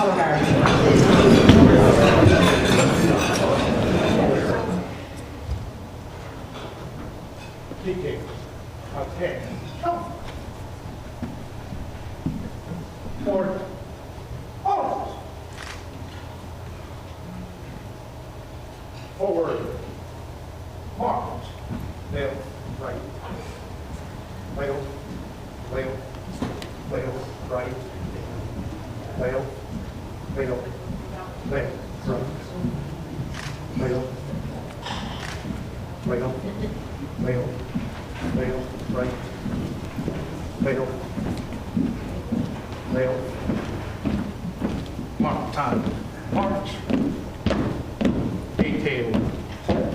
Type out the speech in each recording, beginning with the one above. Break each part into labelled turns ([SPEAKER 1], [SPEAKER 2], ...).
[SPEAKER 1] color guard.
[SPEAKER 2] PK. Okay. Forward. Oh! Forward. March. Left. Right. Left. Left. Left. Right. Left. Left. Left. Right. Left. Left. Left. Left. Right. Left. Left. Mark time. March. Detail. Halt.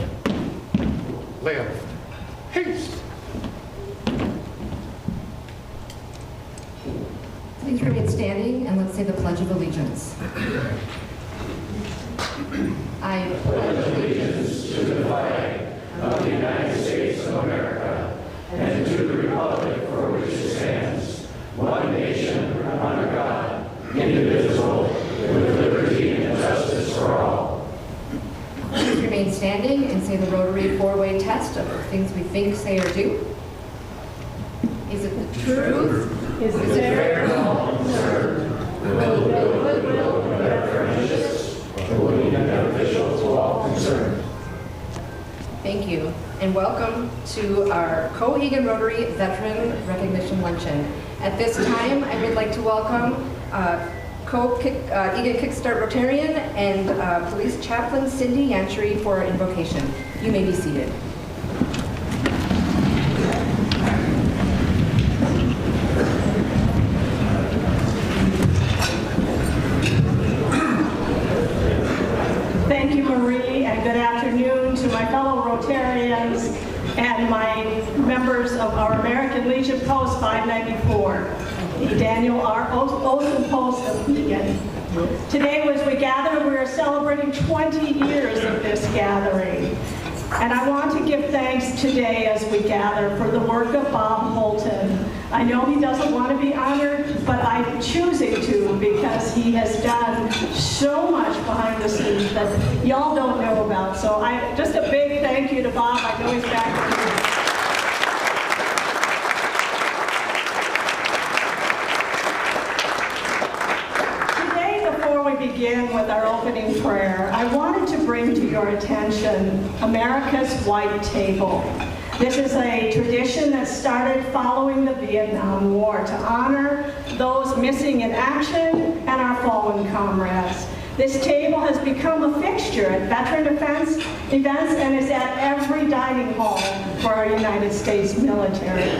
[SPEAKER 2] Left. Haste.
[SPEAKER 1] Please remain standing and let's say the Pledge of Allegiance. I pledge
[SPEAKER 3] allegiance to the flag of the United States of America and to the republic for which it stands, one nation, under God, indivisible, with liberty and justice for all.
[SPEAKER 1] Please remain standing and say the Rotary four-way test of the things we think, say, or do. Is it the truth? Is it fair?
[SPEAKER 3] Will be beneficial to all concerned.
[SPEAKER 1] Thank you, and welcome to our Co-Eagan Rotary Veteran Recognition Luncheon. At this time, I would like to welcome Eagan Kickstart Rotarian and Police Chaplain Cindy Yantry for invocation. You may be seated.
[SPEAKER 4] Thank you, Marie, and good afternoon to my fellow Rotarians and my members of our American Legion Post 594, the Daniel R. Olson Post of Eagan. Today, as we gather, we are celebrating 20 years of this gathering. And I want to give thanks today as we gather for the work of Bob Holton. I know he doesn't want to be honored, but I'm choosing to because he has done so much behind the scenes that y'all don't know about. So just a big thank you to Bob. I know he's back here. Begin with our opening prayer, I wanted to bring to your attention America's White Table. This is a tradition that started following the Vietnam War to honor those missing in action and our fallen comrades. This table has become a fixture at veteran events and is at every dining hall for our United States military.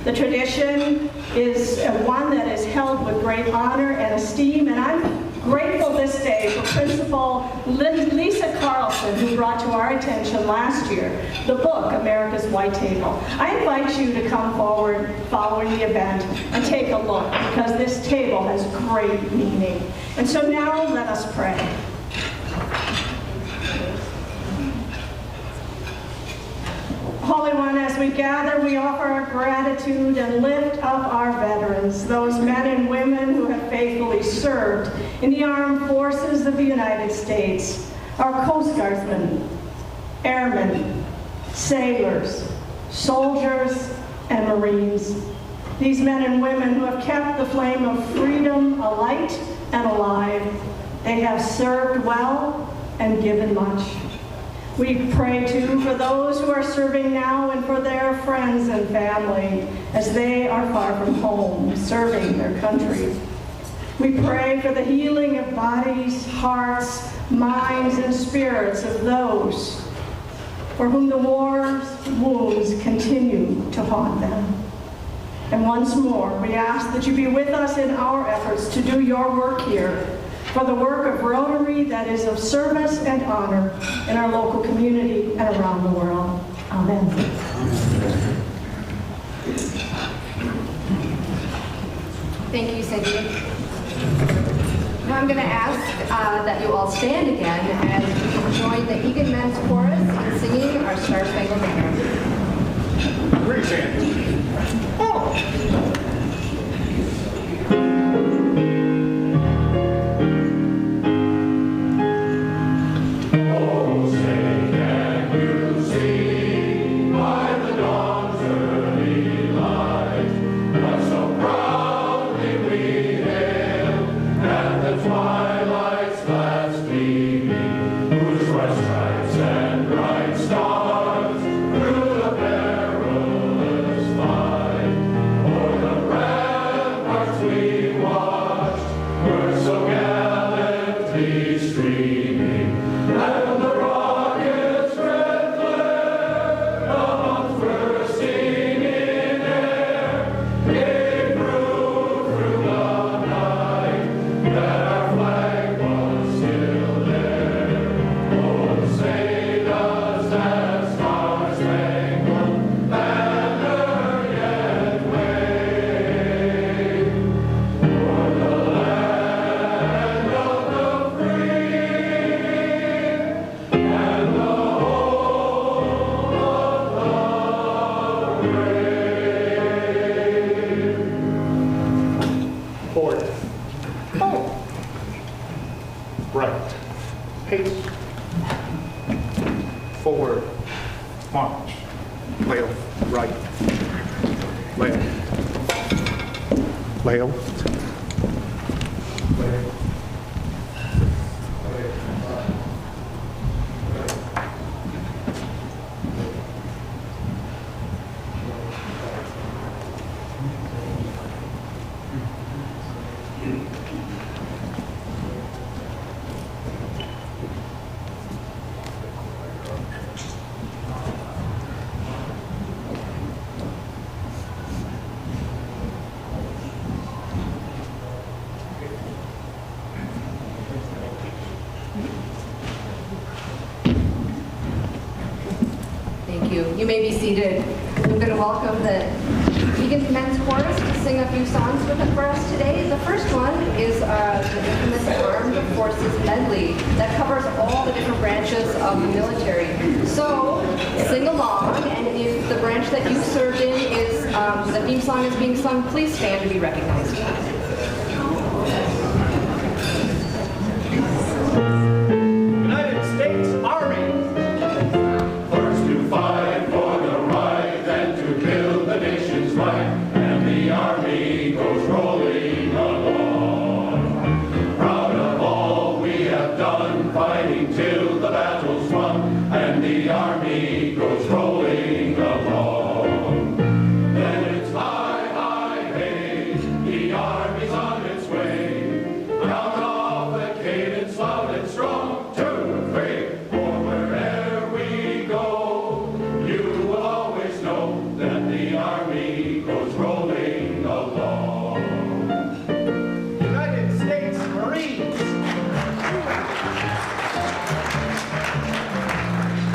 [SPEAKER 4] The tradition is one that is held with great honor and esteem, and I'm grateful this day for Principal Lisa Carlson, who brought to our attention last year the book, America's White Table. I invite you to come forward following the event and take a look, because this table has great meaning. And so now let us pray. Holy One, as we gather, we offer our gratitude and lift up our veterans, those men and women who have faithfully served in the armed forces of the United States, our Coast Guardsmen, airmen, sailors, soldiers, and Marines. These men and women who have kept the flame of freedom alight and alive. They have served well and given much. We pray, too, for those who are serving now and for their friends and family as they are far from home, serving their country. We pray for the healing of bodies, hearts, minds, and spirits of those for whom the war's wounds continue to haunt them. And once more, we ask that you be with us in our efforts to do your work here, for the work of Rotary that is of service and honor in our local community and around the world. Amen.
[SPEAKER 1] Thank you, Cindy. Now I'm going to ask that you all stand again as we join the Eagan Men's Chorus in singing our Star Spangled Banner.
[SPEAKER 2] Raise hands. Oh! Leo, right. Leo. Leo.
[SPEAKER 1] Thank you. You may be seated. I'm going to welcome the Eagan Men's Chorus to sing a few songs for us today. The first one is the infamous Armed Forces medley that covers all the different branches of the military. So sing along, and if the branch that you served in is the theme song is being sung, please stand to be recognized.
[SPEAKER 3] United States Army. First to fight for the right and to build the nation's might, and the Army goes rolling along. Proud of all we have done, fighting till the battle's won, and the Army goes rolling along. Then it's high, high, hey, the Army's on its way. Count off the cadence loud and strong, 2, 3, for wherever we go, you will always know that the Army goes rolling along. United States Marines.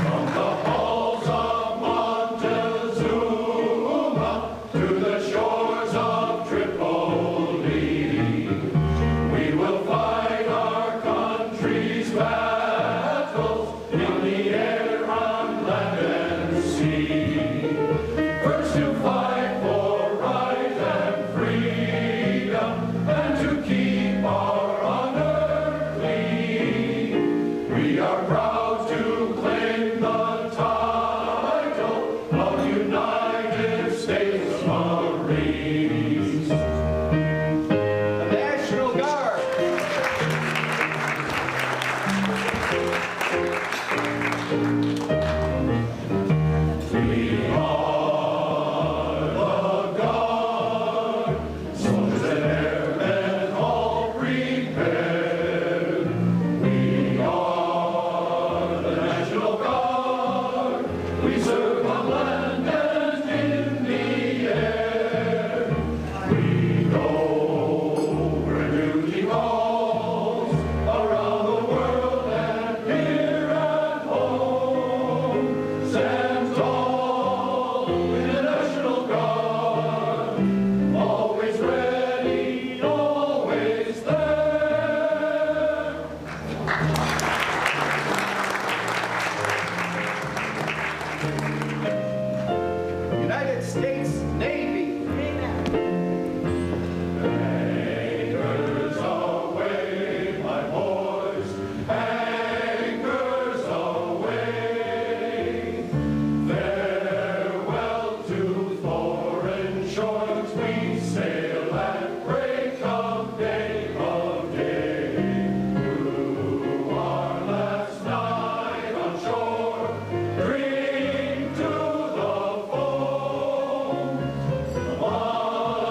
[SPEAKER 3] From the halls of Montezuma to the shores of Tripoli, we will fight our country's battles in the air, on land and sea. First to fight for right and freedom, and to keep our honor clean. We are proud to claim the title of United States Marines. The National Guard. We are the Guard, soldiers and airmen all prepared. We are the National Guard. We serve on land and in the air. We go where duty calls, around the world and here at home. Stand tall in the National Guard, always ready, always there. United States Navy. Anchors aweigh, my boys, anchors aweigh. Farewell to foreign shores, we sail at break of day of day. To our last night on shore, drink to the foam. One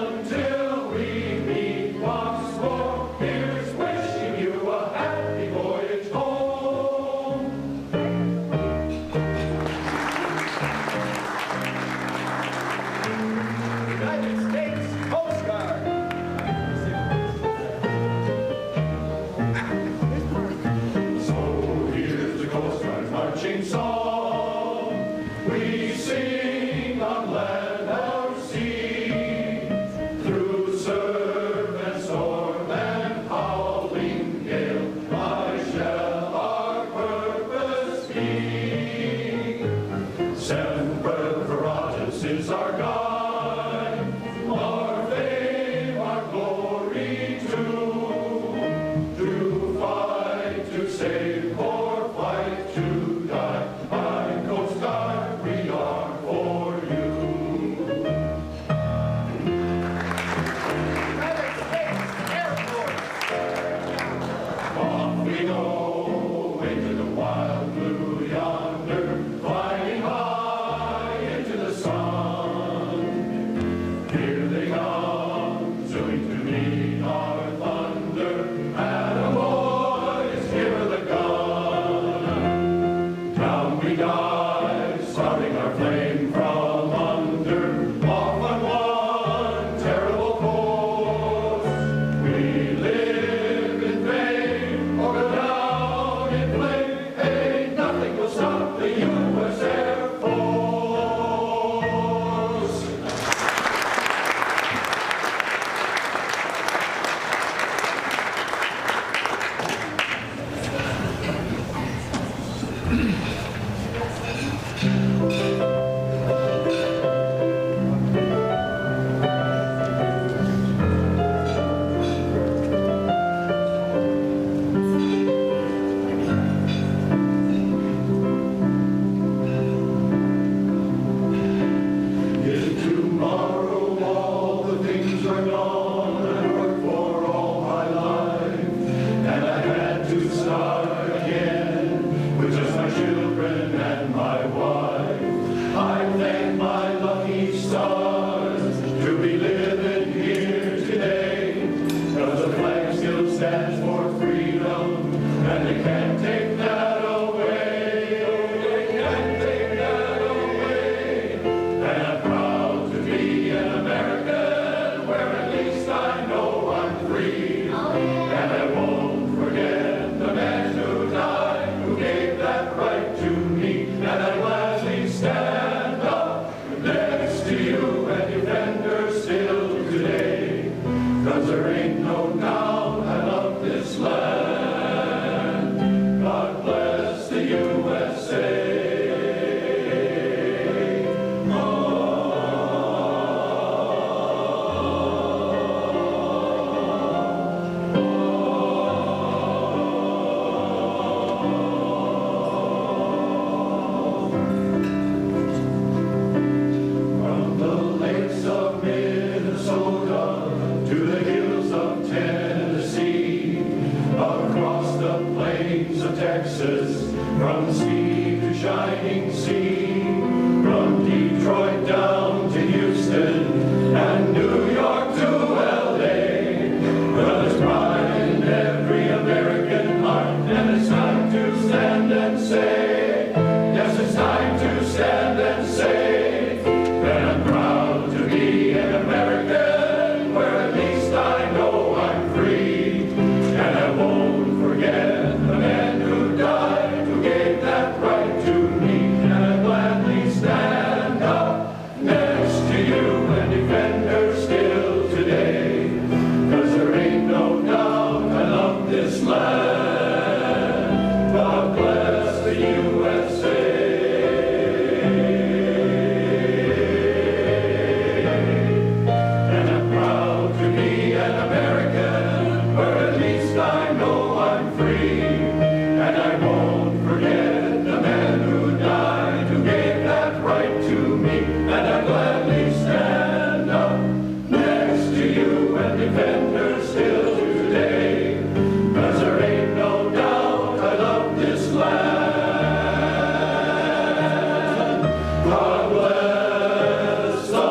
[SPEAKER 3] me, and I gladly stand up next to you and defend her still today. 'Cause there ain't no doubt I love this land. God bless the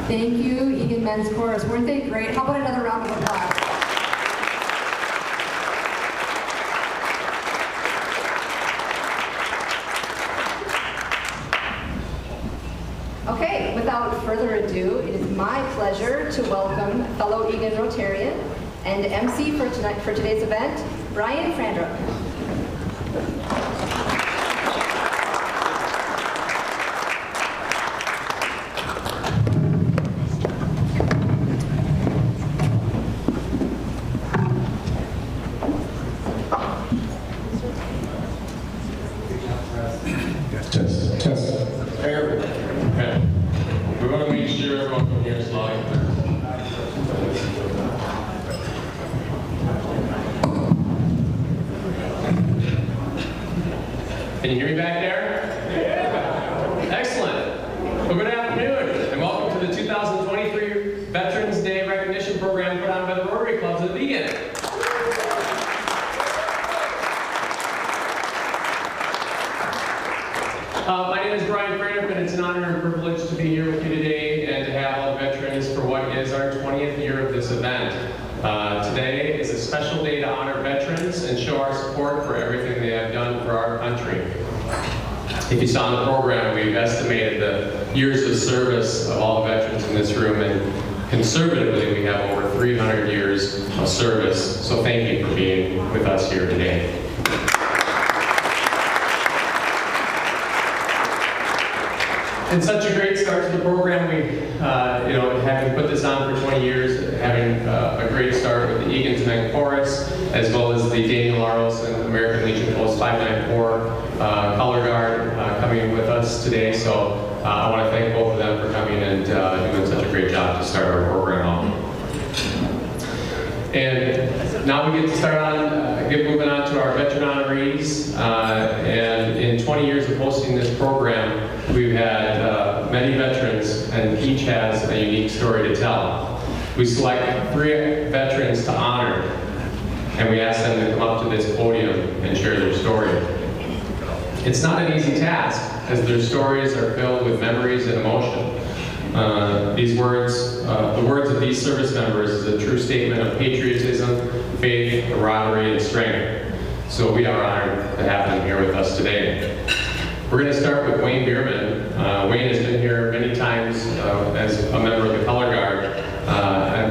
[SPEAKER 1] Thank you, Eagan Men's Chorus. Weren't they great? How about another round of applause? Okay, without further ado, it is my pleasure to welcome fellow Eagan Rotarian and MC for today's event, Brian Frandrup.
[SPEAKER 5] Can you hear me back there? Yeah. Excellent. Well, good afternoon, and welcome to the 2023 Veterans Day Recognition Program put on by the Rotary Clubs of Eagan. My name is Brian Frandrup, and it's an honor and privilege to be here with you today and to have all the veterans for what is our 20th year of this event. Today is a special day to honor veterans and show our support for everything they have done for our country. If you saw in the program, we've estimated the years of service of all the veterans in this room, and conservatively, we have over 300 years of service. So thank you for being with us here today. And such a great start to the program. We, having put this on for 20 years, having a great start with the Eagan's Men Chorus, as well as the Daniel R. Olson American Legion Post 594 Color Guard coming with us today. So I want to thank both of them for coming and doing such a great job to start our program off. And now we get to start on, moving on to our veteran honorees. And in 20 years of hosting this program, we've had many veterans, and each has a unique story to tell. We select 3 veterans to honor, and we ask them to come up to this podium and share their story. It's not an easy task, as their stories are filled with memories and emotion. The words of these service members is a true statement of patriotism, faith, camaraderie, and strength. So we are honored to have them here with us today. We're going to start with Wayne Bierman. Wayne has been here many times as a member of the Color Guard,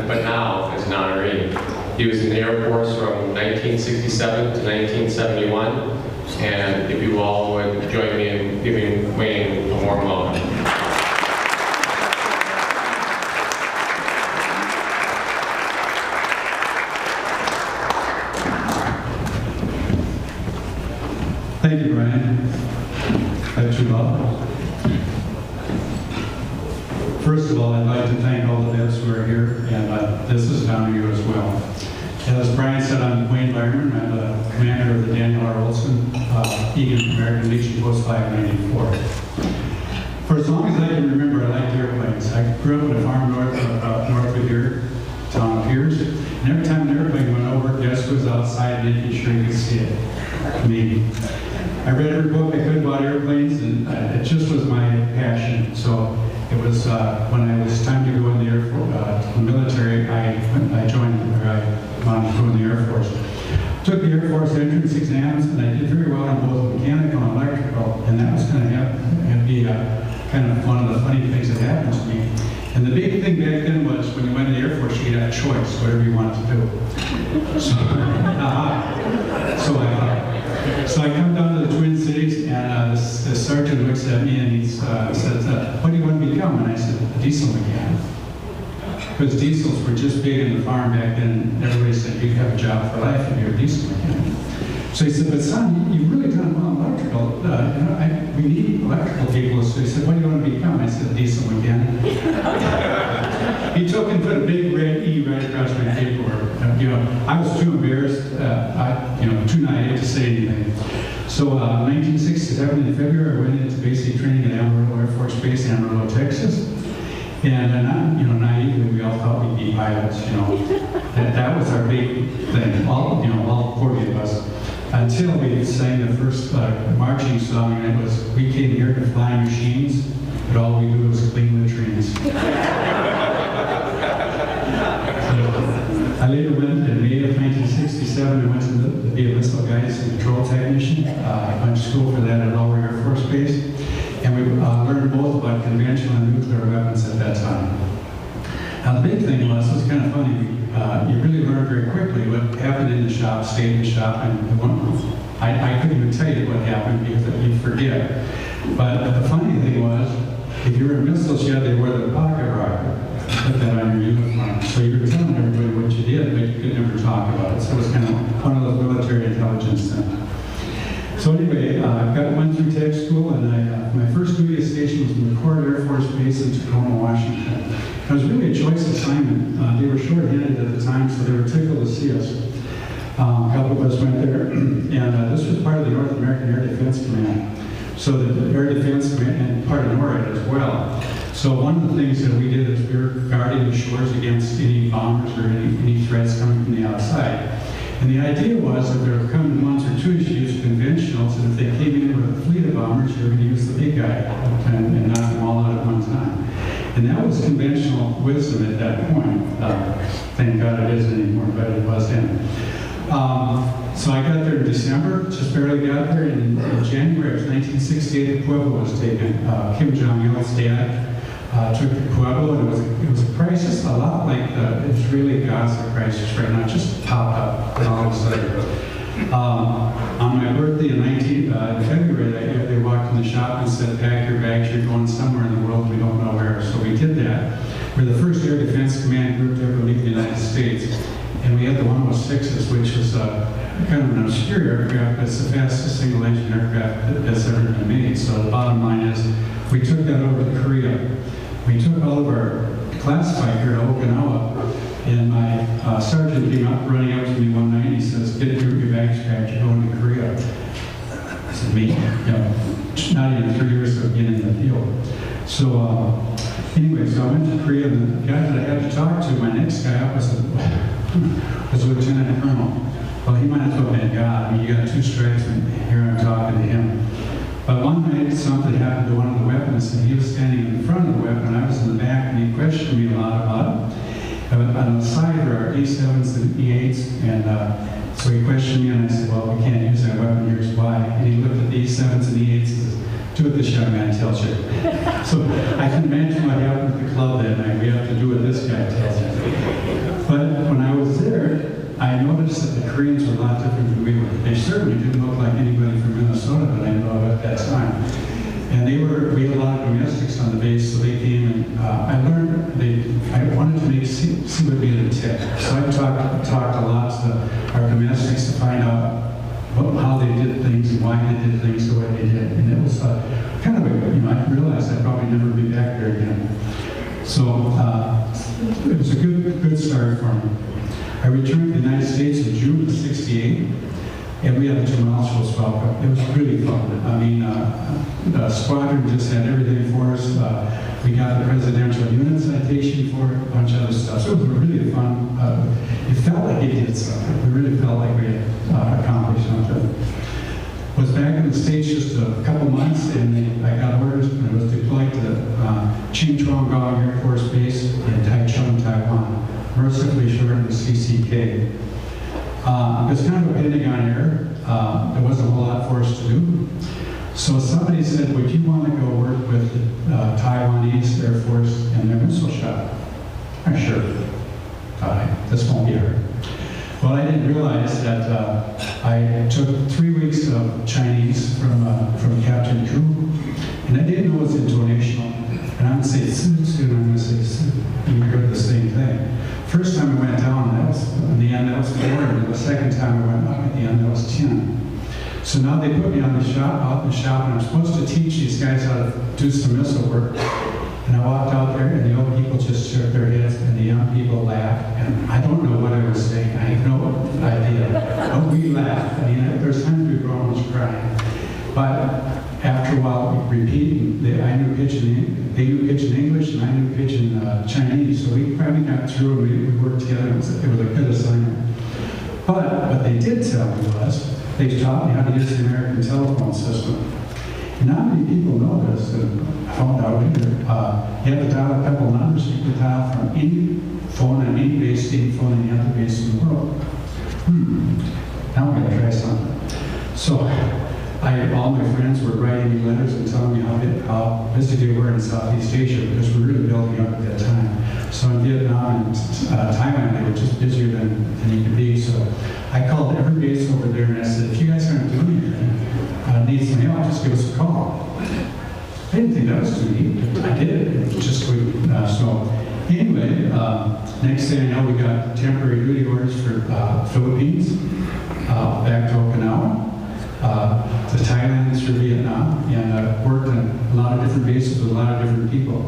[SPEAKER 5] but now as an honoree. He was in the Air Force from 1967 to 1971, and if you all would join me in giving Wayne a warm welcome.
[SPEAKER 6] Thank you, Brian. That's you all. First of all, I'd like to thank all the vets who are here, and this is down to you as well. As Brian said, I'm Wayne Bierman. I'm the commander of the Daniel R. Olson Eagan American Legion Post 594. For as long as I can remember, I liked airplanes. I grew up in a farm north of here, town of Piers, and every time an airplane went over, guess who was outside making sure you could see it? Me. I read every book I could about airplanes, and it just was my passion. So it was when I was time to go in the Air Force, the military. I joined, or I wanted to go in the Air Force. Took the Air Force entrance exams, and I did very well in both mechanical and electrical. And that was going to be kind of one of the funny things that happened to me. And the big thing back then was when you went to the Air Force, you could have a choice, whatever you wanted to do. So I come down to the Twin Cities, and the sergeant looks at me and he says, "What do you want to become?" And I said, "A diesel mechanic." Because diesels were just big in the farm back then, and everybody said, "You have a job for life if you're a diesel mechanic." So he said, "But son, you've really done well in electrical. We need electrical people." So he said, "What do you want to become?" I said, "Diesel mechanic." He took and put a big red E right across my paperwork. I was too embarrassed, too naive to say anything. So 1967 in February, I went into basic training at Amarillo Air Force Base, Amarillo, Texas. And naively, we all thought we'd be pilots. That was our big thing. All 40 of us. Until we sang the first marching song, and it was, "We came here to fly machines, but all we do is clean latrines." I later went in May of 1967. I went to be a missile guidance and control technician. I went to school for that at Lower Air Force Base, and we learned both about conventional and nuclear weapons at that time. Now the big thing was, it was kind of funny, you really learned very quickly what happened in the shop, stayed in the shop, and I couldn't even tell you what happened because you'd forget. But the funny thing was, if you were in missile shed, they wore the pocket rocket. Put that on your uniform. So you were telling everybody what you did, but you could never talk about it. So it was kind of one of those military intelligence things. So anyway, I went through tech school, and my first duty station was in the McCord Air Force Base in Tacoma, Washington. It was really a choice assignment. They were short-handed at the time, so they were tickled to see us. A couple of us went there, and this was part of the North American Air Defense Command. So the Air Defense Command, and part of NORAD as well. So one of the things that we did is we were guarding the shores against any bombers or any threats coming from the outside. And the idea was that there were coming months or two, you should use conventionals, and if they came in with a fleet of bombers, you were going to use the big guy and knock them all out at one time. And that was conventional wisdom at that point. Thank God it isn't anymore, but it was then. So I got there in December, just barely got there, and in January of 1968, Pueblo was taken. Kim Jong-il's dad took the Pueblo, and it was a crisis, a lot like the Israeli Gaza crisis right now, just popped up and all of a sudden. On On my birthday in February that year, they walked in the shop and said, pack your bags, you're going somewhere in the world, we don't know where. So we did that. We're the first Air Defense Command group to ever leave the United States. And we had the 106s, which was kind of an obscure aircraft, but it's the fastest single-engine aircraft that's ever been made. So the bottom line is, we took that over to Korea. We took all of our classified here to Okinawa, and my sergeant came up running up to me one night, and he says, get your bags packed, you're going to Korea. I said, me? Not even 3 years of being in the field. So anyway, so I went to Korea, and the guy that I had to talk to, my next guy up was Lieutenant Colonel. Well, he might as well have been God. I mean, you got 2 stripes, and here I'm talking to him. But one night, something happened to one of the weapons, and he was standing in front of the weapon, and I was in the back, and he questioned me a lot about it. On the side there are E7s and E8s, and so he questioned me, and I said, well, we can't use that weapon, here's why. And he looked at the E7s and E8s and says, do what this young man tells you. So I can imagine what happened at the club that night. We have to do what this guy tells you. But when I was there, I noticed that the Koreans were a lot different than we were. They certainly didn't look like anybody from Minnesota that I know of at that time. And we had a lot of domestics on the base, so they came and I learned, I wanted to see what made them tick. So I talked a lot to our domestics to find out how they did things and why they did things the way they did. And it was kind of I realized I'd probably never be back there again. So it was a good start for me. I returned to the United States in June of '68, and we had a tumultuous welcome. It was really fun. I mean, the squadron just had everything for us. We got the presidential unit citation for it, a bunch of other stuff. So it was really fun. It felt like it did something. We really felt like we had accomplished something. Was back in the States just a couple months, and I got orders, and I was deployed to Qingchuanggong Air Force Base in Taichung, Taiwan. Mercifully shortened to CCK. It was kind of a Pentagon error. There wasn't a whole lot for us to do. So somebody said, would you want to go work with the Taiwanese Air Force in their missile shop? I'm sure. This won't be hard. Well, I didn't realize that I took 3 weeks of Chinese from Captain Ku, and I didn't know it was intonational. And I'm going to say su, and I'm going to say su. And you heard the same thing. First time I went down, in the end, that was 4, and the second time I went up at the end, that was 10. So now they put me out in the shop, and I'm supposed to teach these guys how to do some missile work. And I walked out there, and the old people just shook their heads, and the young people laughed. And I don't know what I was saying. I have no idea. But we laughed. I mean, there's times we were almost crying. But after a while, repeating, they knew Pidgin English, and I knew Pidgin Chinese. So we finally got through, and we worked together. It was a good assignment. But what they did tell me was, they taught me how to use the American telephone system. And not many people know this, and I found out later. You have to dial a couple numbers, you can dial from any phone on any base, any phone on any other base in the world. Now I'm going to try something. So all my friends were writing me letters and telling me how busy they were in Southeast Asia, because we were really building up at that time. So in Vietnam and Thailand, they were just busier than you could be. So I called every base over there, and I said, if you guys aren't doing anything, need some help, just give us a call. I didn't think that was too neat, but I did. It was just good. So anyway, next thing I know, we got temporary duty orders for Philippines, back to Okinawa, to Thailand, through Vietnam, and worked on a lot of different bases with a lot of different people.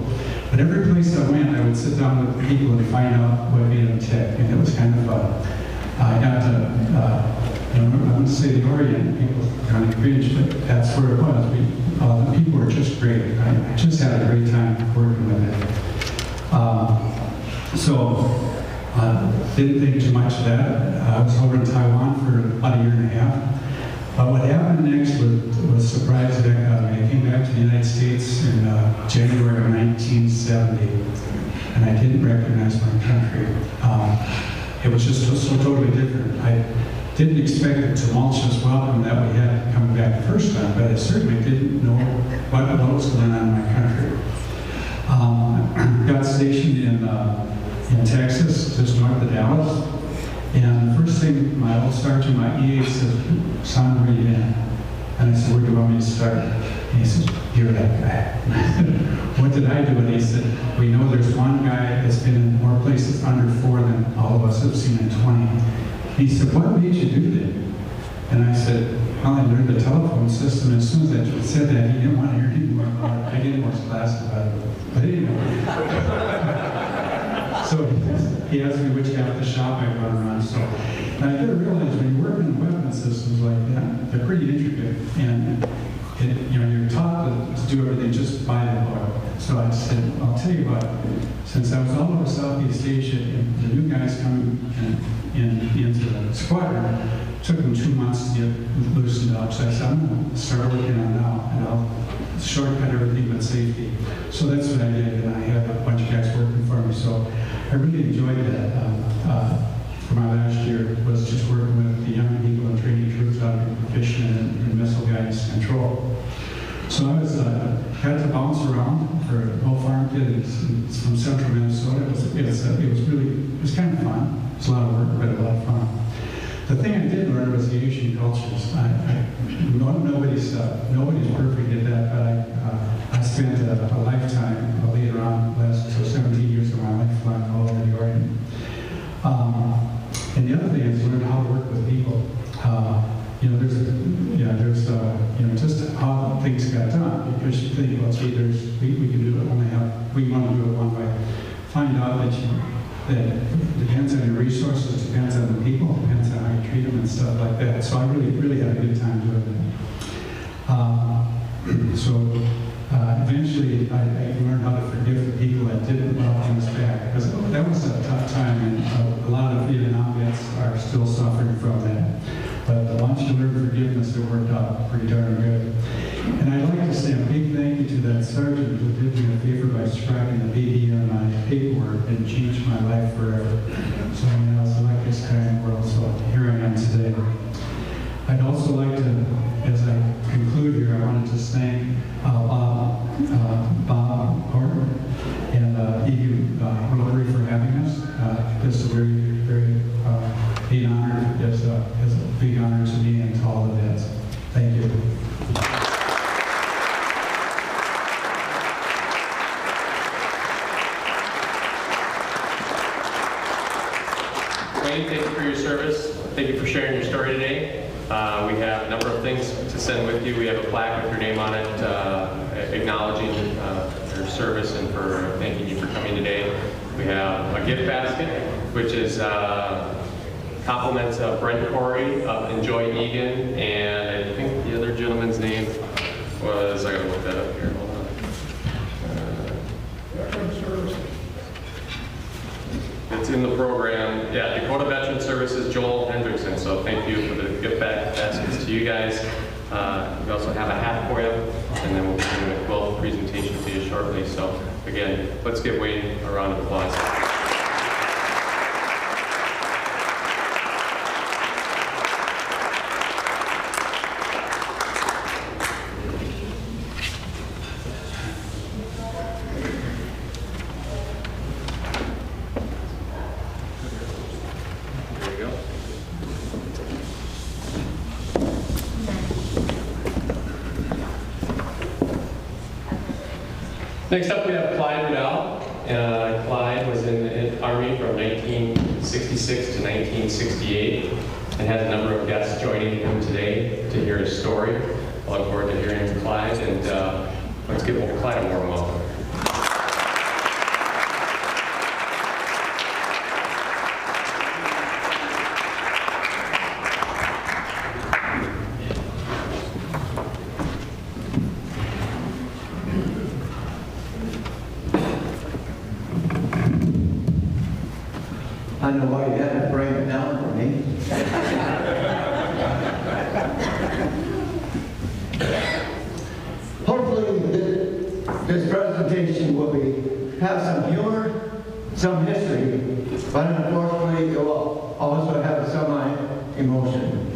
[SPEAKER 6] But every place I went, I would sit down with people and find out what made them tick, and it was kind of fun. I got to, I wouldn't say the Orient, people kind of cringe, but that's where it was. The people were just great. I just had a great time working with it. Didn't think too much of that. I was over in Taiwan for about a year and a half. But what happened next was surprised the heck out of me. I came back to the United States in January of 1970, and I didn't recognize my country. It was just so totally different. I didn't expect the tumultuous welcome that we had coming back the first time, but I certainly didn't know what was going on in my country. Got stationed in Texas, just north of Dallas, And the first thing, my old sergeant, my EA said, "Son, where you been?" And I said, "Where do you want me to start?" And he said, "You're that guy." What did I do? And he said, "We know there's one guy that's been in more places under 4 than all of us have seen in 20. He said, "What made you do that?" And I said, "Well, I learned the telephone system." As soon as I said that, he didn't want to hear any more about it. I didn't watch class about it. But anyway. So he asked me which half of the shop I run around. So and I didn't realize when you work in weapon systems like that, they're pretty intricate. And you're taught to do everything just by the book. So I said, "I'll tell you what, since I was all over Southeast Asia, and the new guys coming into the squadron, it took them 2 months to get loosened up. So I said, I'm going to start working on now, and I'll shortcut everything but safety." So that's what I did, and I had a bunch of guys working for me. So I really enjoyed that. For my last year was just working with the young people and training troops how to be proficient in missile guidance control. So I was had to bounce around for a whole farm kid. It's from central Minnesota. It was kind of fun. It was a lot of work, but a lot of fun. The thing I did learn was the Asian cultures. Nobody's perfect at that, but I spent a lifetime later on, last 17 years of my life flying all over the Orient. And the other thing is learn how to work with people. There's just how things got done, because you think, well, gee, we can do it, we want to do it one way. Find out that it depends on your resources, depends on the people, depends on how you treat them and stuff like that. So I really had a good time doing that. Eventually I learned how to forgive the people that didn't love things back, because that was a tough time, and a lot of Vietnam vets are still suffering from that. But once you learn forgiveness, it worked out pretty darn good. And I'd like to say a big thank you to that sergeant who did me a favor by scribing the BD on my paperwork and changed my life forever. So it's like this kind of world, so here I am today. I'd also like to, as I conclude here, I wanted to thank Bob Horton and Eagan Rotary for having us. This is a very being honored is a big honor to me and to all the vets. Thank you.
[SPEAKER 5] Wayne, thank you for your service. Thank you for sharing your story today. We have a number of things to send with you. We have a plaque with your name on it, acknowledging your service and for thanking you for coming today. We have a gift basket, which is compliments of Brent Corey of Enjoy Eagan, and I think the other gentleman's name was, I gotta look that up here, hold on. It's in the program, yeah, Dakota Veteran Services, Joel Hendrickson, so thank you for the gift baskets to you guys. We also have a hat for you, and then we'll be doing a quilt presentation to you shortly. So again, let's give Wayne a round of applause. Next up, we have Clyde Riddell. Clyde was in the Army from 1966 to 1968 and had a number of guests joining him today to hear his story. I look forward to hearing from Clyde, and let's give Clyde a warm welcome.
[SPEAKER 7] I know why you had to bring it down for me. Hopefully this presentation will have some humor, some history, but unfortunately it will also have some emotion.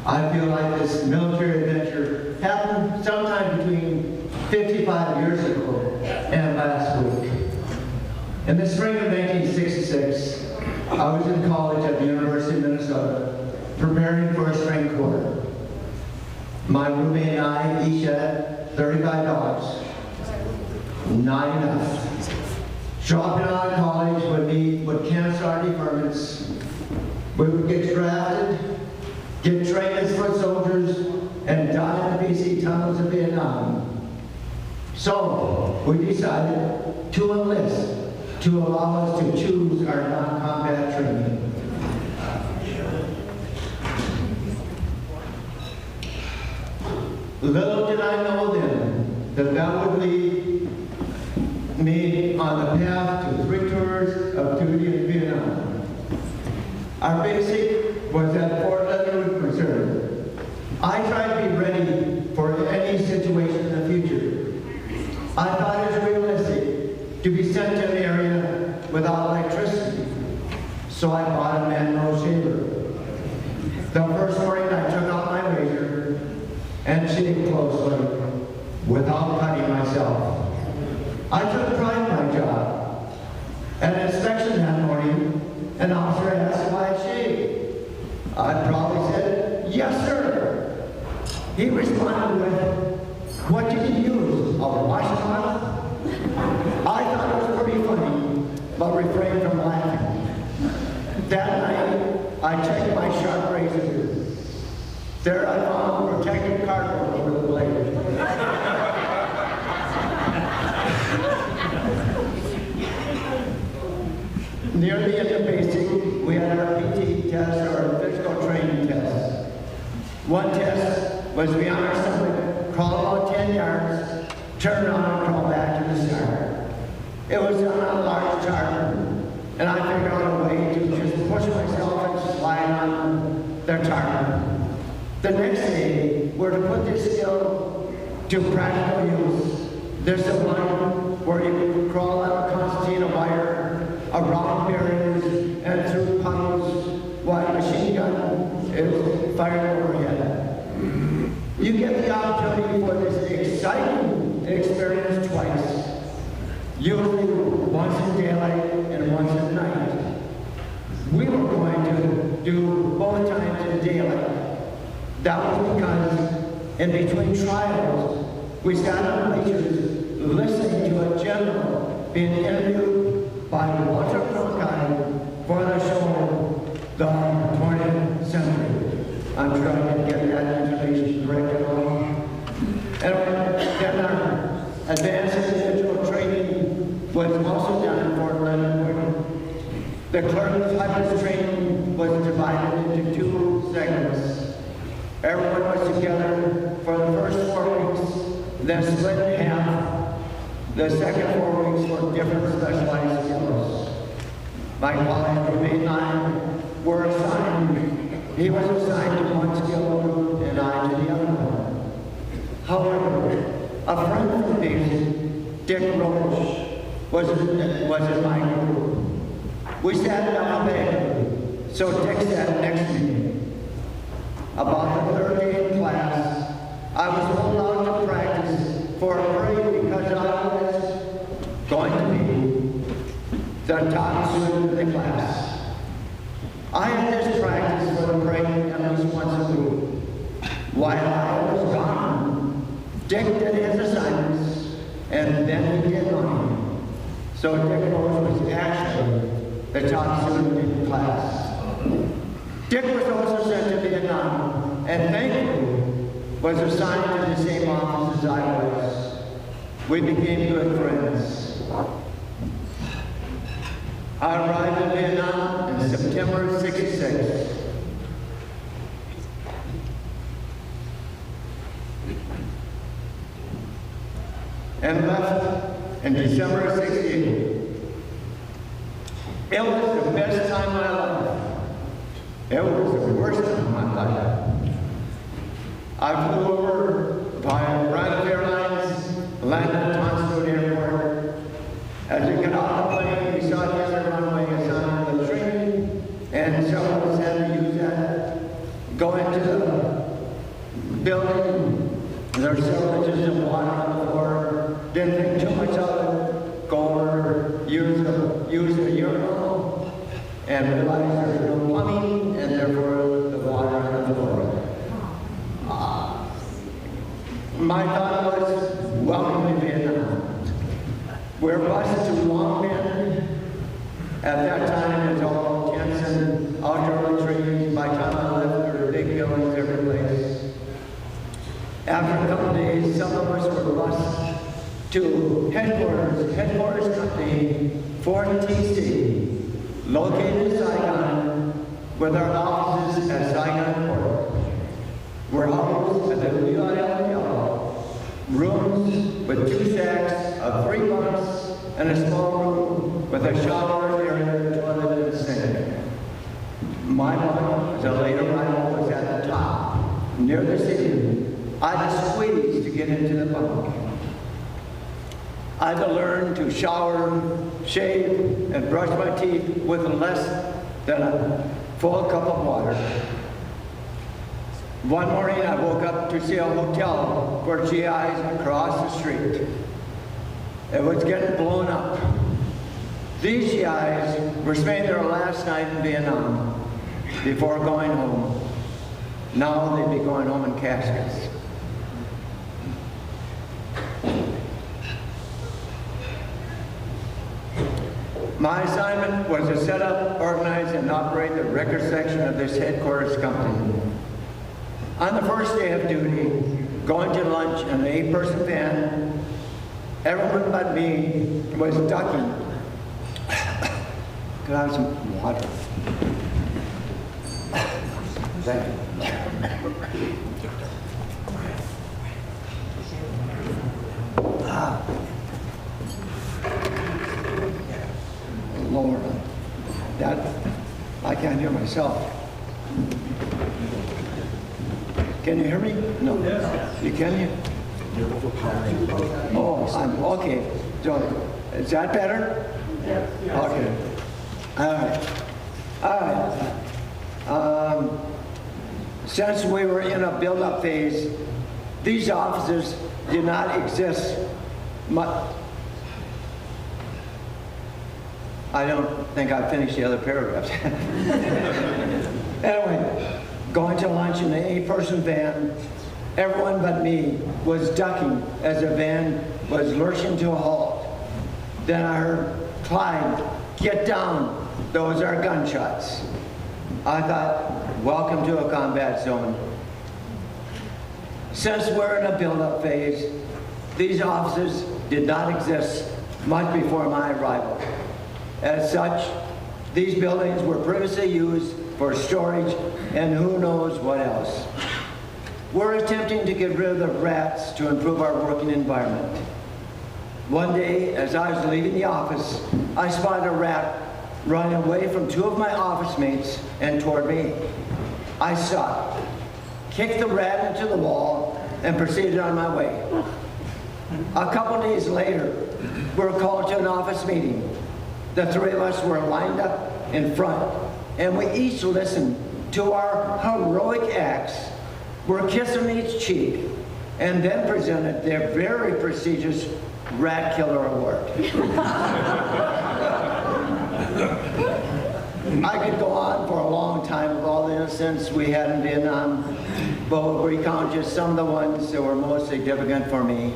[SPEAKER 7] I feel like this military adventure happened sometime between 55 years ago and last week. In the spring of 1966, I was in college at the University of Minnesota, preparing for a strength course. My roommate and I each had 35 dollars. Not enough. Dropping out of college would cancel our deferments. We would get drafted, get trained as foot soldiers, and die in the BC tunnels of Vietnam. So we decided to enlist to allow us to choose our non-combat training. Little did I know then that would lead me on the path to 3 tours of duty in Vietnam. Our basic was at Fort Leonard Reserve. I tried to be ready for any situation in the future. I thought it was realistic to be sent to an area without electricity, so I bought a manual shaver. The first morning I took out my razor and shaved closely without cutting myself. I took pride in my job. At an inspection that morning, an officer asked why I shaved. I probably said, "Yes, sir." He responded with, "What did you use, a washcloth?" I thought it was pretty funny, but refrained from laughing. That night, I checked my sharp razor. There I found protective cardboard over the blade. Near the end of basic, we had our PT test, or physical training test. One test was be on our stomach, crawl about 10 yards, turn around and crawl back to the start. It was on a large chart, and I figured out a way to just push myself and slide on the target. The next day, we're to put this skill to practical use. There's a one where you crawl out of concertina wire, around barriers, and through puddles while a machine gun is fired overhead. You get the opportunity for this exciting experience twice. Usually once in daylight and once at night. We were going to do both times in daylight. That was because in between trials, we sat on bleachers listening to a general being interviewed by Walter Cronkite for the show, The 20th Century. I'm trying to get that information correct along. And then our advanced individual training was also done in Fort Leonard. The clerk typist training was divided into 2 segments. Everyone was together for the first 4 weeks, then split in half. The second 4 weeks were different specialized skills. My colleague roommate and I were assigned. He was assigned to one skill group and I to the other one. However, a friend from basic, Dick Roach, was in my group. We sat down bed, so Dick sat next to me. About the 3rd day in class, I was allowed to practice for a grade because I was going to be the top student in the class. I had this practice for the grade at least once a week. While I was gone, Dick did his assignments, and then he did mine. So Dick Rose was actually the top student in class. Dick was also sent to Vietnam, and thankfully was assigned to the same office as I was. We became good friends. I arrived in Vietnam in September '66. And left in December '68. It was the best time of my life. It was the worst time of my life. I flew over via private airlines, landed at Tonstone Airport. As we got off the plane, we saw the other runway assigned to the training, and several of us had to use that. Go into the building, there were several inches of water on the floor. Didn't think too much of it. Go over, use the urinal, and realized there was no plumbing and therefore the water on the floor. My thought was, welcome to Vietnam. We're bused to Long Binh. At that time, it was all tents and outdoor retreats. By the time I left, there were big buildings every place. After a couple of days, some of us were bused to headquarters company, 4TC, located in Saigon, with our offices at Saigon Port. We're housed at the rooms with 2 stacks of 3 bunks and a small room with a shower area, toilet, and sink. My bunk, as a later rival, was at the top, near the ceiling. I had to squeeze to get into the bunk. I had to learn to shower, shave, and brush my teeth with less than a full cup of water. One morning I woke up to see a hotel for GIs across the street. It was getting blown up. These GIs were spending their last night in Vietnam before going home. Now they'd be going home in caskets. My assignment was to set up, organize, and operate the record section of this headquarters company. On the first day of duty, going to lunch in an 8-person van, everyone but me was ducking. Could I have some water? Thank you. Lord, that I can't hear myself. Can you hear me? No. Yes. You can hear? Oh, I'm okay. So, is that better? Yes. Okay. All right. Since we were in a build-up phase, these offices did not exist much. I don't think I finished the other paragraphs. Anyway, going to lunch in the 8-person van, everyone but me was ducking as the van was lurching to a halt. Then I heard, "Clyde, get down. Those are gunshots." I thought, welcome to a combat zone. Since we're in a build-up phase, these offices did not exist much before my arrival. As such, these buildings were previously used for storage and who knows what else. We're attempting to get rid of the rats to improve our working environment. One day, as I was leaving the office, I spotted a rat running away from 2 of my office mates and toward me. I stopped, kicked the rat into the wall, and proceeded on my way. A couple days later, we were called to an office meeting. The 3 of us were lined up in front, and we each listened to our heroic acts. We're kissed on each cheek, and then presented their very prestigious Rat Killer Award. I could go on for a long time with all the incidents we had in Vietnam, but we'll recount just some of the ones that were most significant for me.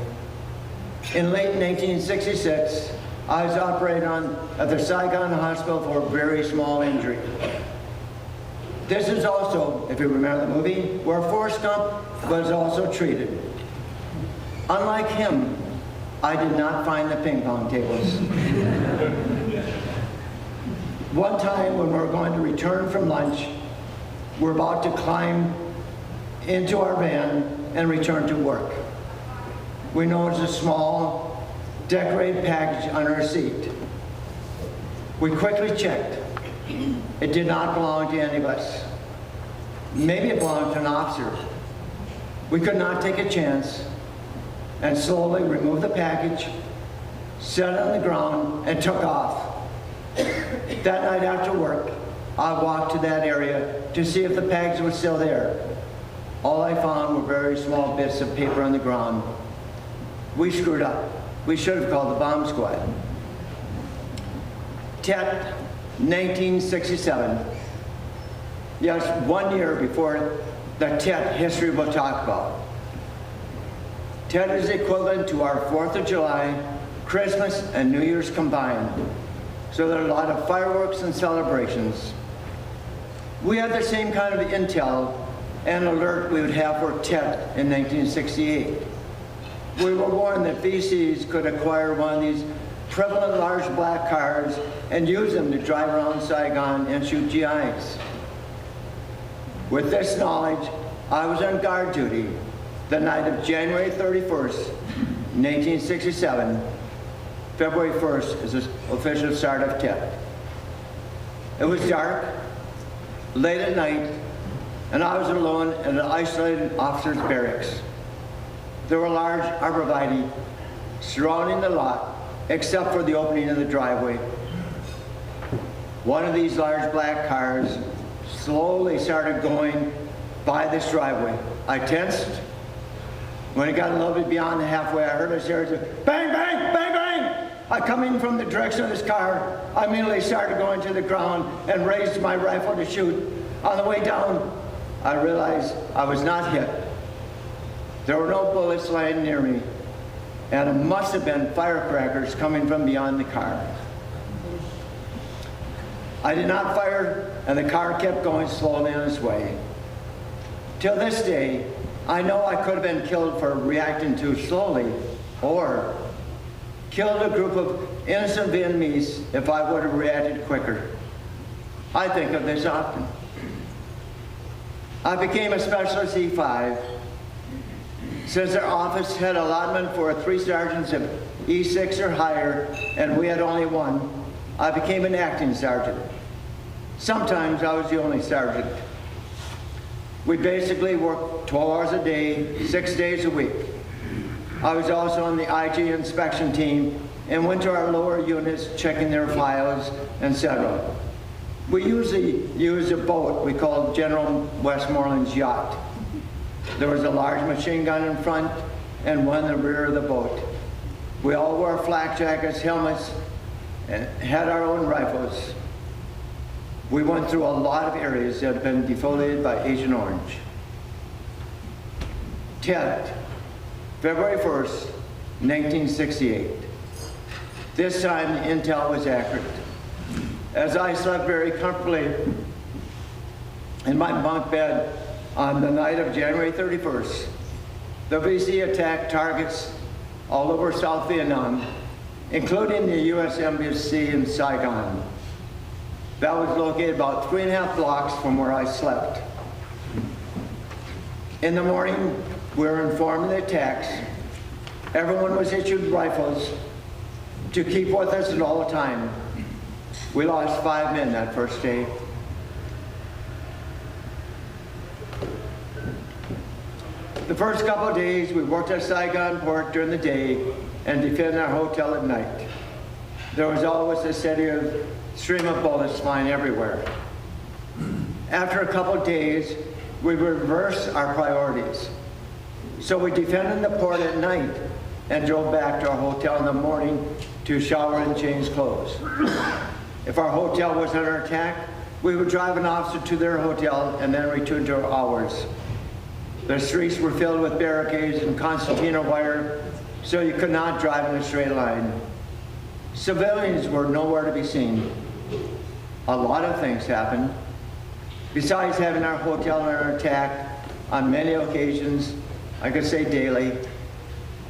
[SPEAKER 7] In late 1966, I was operated on at the Saigon Hospital for a very small injury. This is also, if you remember the movie, where Forrest Gump was also treated. Unlike him, I did not find the ping pong tables. One time when we were going to return from lunch, we're about to climb into our van and return to work. We noticed a small, decorated package on our seat. We quickly checked. It did not belong to any of us. Maybe it belonged to an officer. We could not take a chance and slowly removed the package, set it on the ground, and took off. That night after work, I walked to that area to see if the package was still there. All I found were very small bits of paper on the ground. We screwed up. We should have called the bomb squad. Tet 1967. Yes, 1 year before the Tet history we'll talk about. Tet is equivalent to our 4th of July, Christmas, and New Year's combined. So there are a lot of fireworks and celebrations. We had the same kind of intel and alert we would have for Tet in 1968. We were warned that VCs could acquire one of these prevalent large black cars and use them to drive around Saigon and shoot GIs. With this knowledge, I was on guard duty the night of January 31st, 1967. February 1st is the official start of Tet. It was dark, late at night, and I was alone in an isolated officer's barracks. There were large arborvitae surrounding the lot, except for the opening of the driveway. One of these large black cars slowly started going by this driveway. I tensed. When it got a little bit beyond the halfway, I heard a series of bang, bang, bang, bang. Coming from the direction of this car, I immediately started going to the ground and raised my rifle to shoot. On the way down, I realized I was not hit. There were no bullets lying near me, and it must have been firecrackers coming from beyond the car. I did not fire, and the car kept going slowly on its way. Till this day, I know I could have been killed for reacting too slowly, or killed a group of innocent Vietnamese if I would have reacted quicker. I think of this often. I became a specialist E5. Since our office had allotment for 3 sergeants of E6 or higher, and we had only 1, I became an acting sergeant. Sometimes I was the only sergeant. We basically worked 12 hours a day, 6 days a week. I was also on the IG inspection team and went to our lower units checking their files, etc. We usually used a boat we called General Westmoreland's yacht. There was a large machine gun in front and one in the rear of the boat. We all wore flak jackets, helmets, and had our own rifles. We went through a lot of areas that had been defoliated by Agent Orange. Tet, February 1st, 1968. This time the intel was accurate. As I slept very comfortably in my bunk bed on the night of January 31st, the VC attacked targets all over South Vietnam, including the U.S. Embassy in Saigon. That was located about 3.5 blocks from where I slept. In the morning, we were informed of the attacks. Everyone was issued rifles to keep with us at all time. We lost 5 men that first day. The first couple of days, we worked at Saigon port during the day and defended our hotel at night. There was always a steady stream of bullets flying everywhere. After a couple of days, we reversed our priorities. So we defended the port at night and drove back to our hotel in the morning to shower and change clothes. If our hotel was under attack, we would drive an officer to their hotel and then return to ours. The streets were filled with barricades and concertina wire, so you could not drive in a straight line. Civilians were nowhere to be seen. A lot of things happened. Besides having our hotel under attack on many occasions, I could say daily,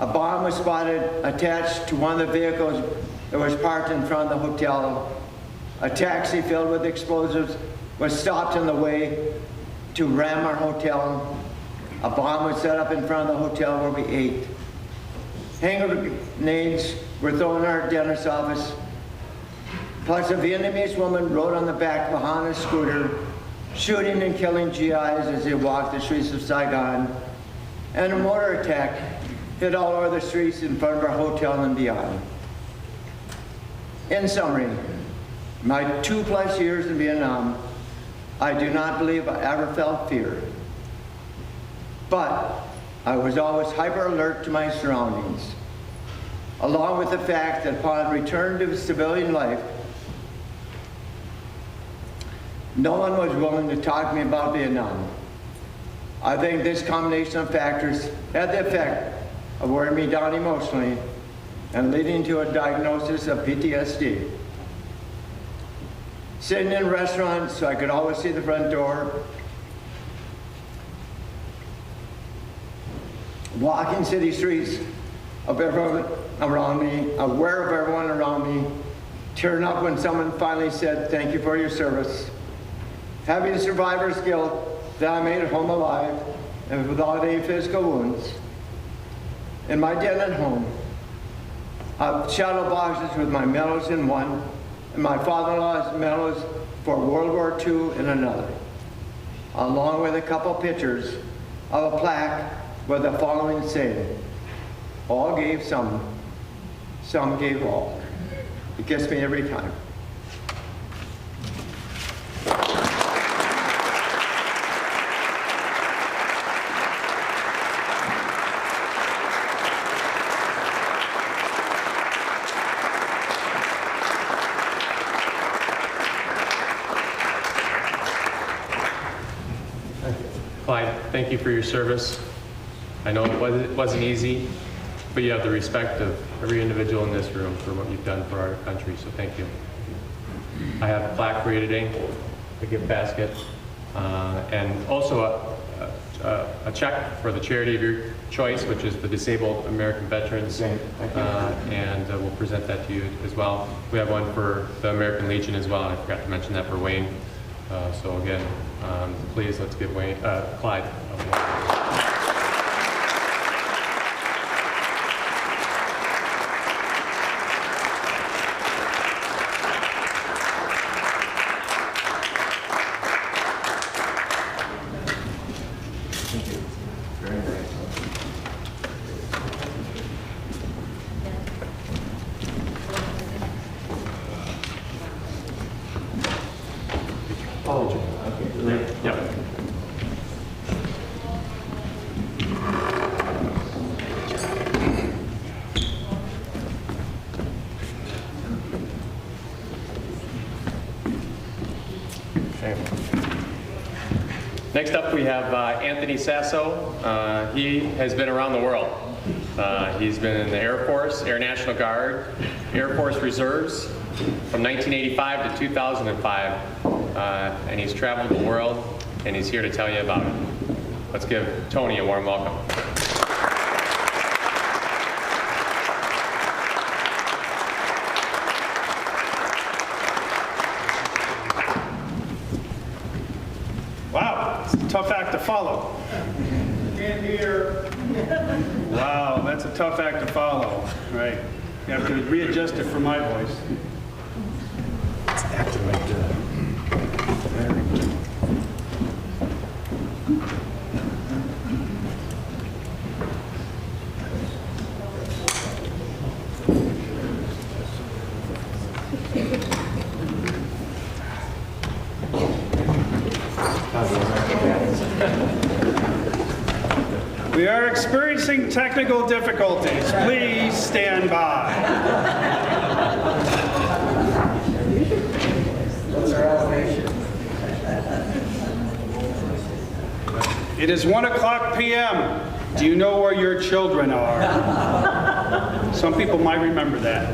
[SPEAKER 7] a bomb was spotted attached to one of the vehicles that was parked in front of the hotel. A taxi filled with explosives was stopped on the way to ram our hotel. A bomb was set up in front of the hotel where we ate. Hand grenades were thrown in our dentist's office. Plus a Vietnamese woman rode on the back of a Honda scooter, shooting and killing GIs as they walked the streets of Saigon. And a mortar attack hit all over the streets in front of our hotel and beyond. In summary, my 2+ years in Vietnam, I do not believe I ever felt fear. But I was always hyper alert to my surroundings, along with the fact that upon return to civilian life, No one was willing to talk to me about Vietnam. I think this combination of factors had the effect of wearing me down emotionally and leading to a diagnosis of PTSD. Sitting in restaurants so I could always see the front door, walking city streets of everyone around me, aware of everyone around me, tearing up when someone finally said, "Thank you for your service," having survivor's guilt that I made it home alive and without any physical wounds. In my den at home, I have shadow boxes with my medals in one and my father-in-law's medals for World War II in another, along with a couple pictures of a plaque with the following saying, "All gave some gave all." It gets me every time.
[SPEAKER 5] Clyde, thank you for your service. I know it wasn't easy, but you have the respect of every individual in this room for what you've done for our country, so thank you. I have a plaque for you today, a gift basket, and also a check for the charity of your choice, which is the Disabled American Veterans, and we'll present that to you as well. We have one for the American Legion as well, and I forgot to mention that for Wayne. So again, please let's give Wayne, Clyde. Yep. Okay. Next up, we have Anthony Sasso. He has been around the world. He's been in the Air Force, Air National Guard, Air Force Reserves from 1985 to 2005. And he's traveled the world, and he's here to tell you about it. Let's give Tony a warm welcome.
[SPEAKER 8] Wow, it's a tough act to follow. Can't hear. Wow, that's a tough act to follow. Right. You have to readjust it for my voice. It's acting like that. We are experiencing technical difficulties. Please stand by. It is 1:00 p.m. Do you know where your children are? Some people might remember that.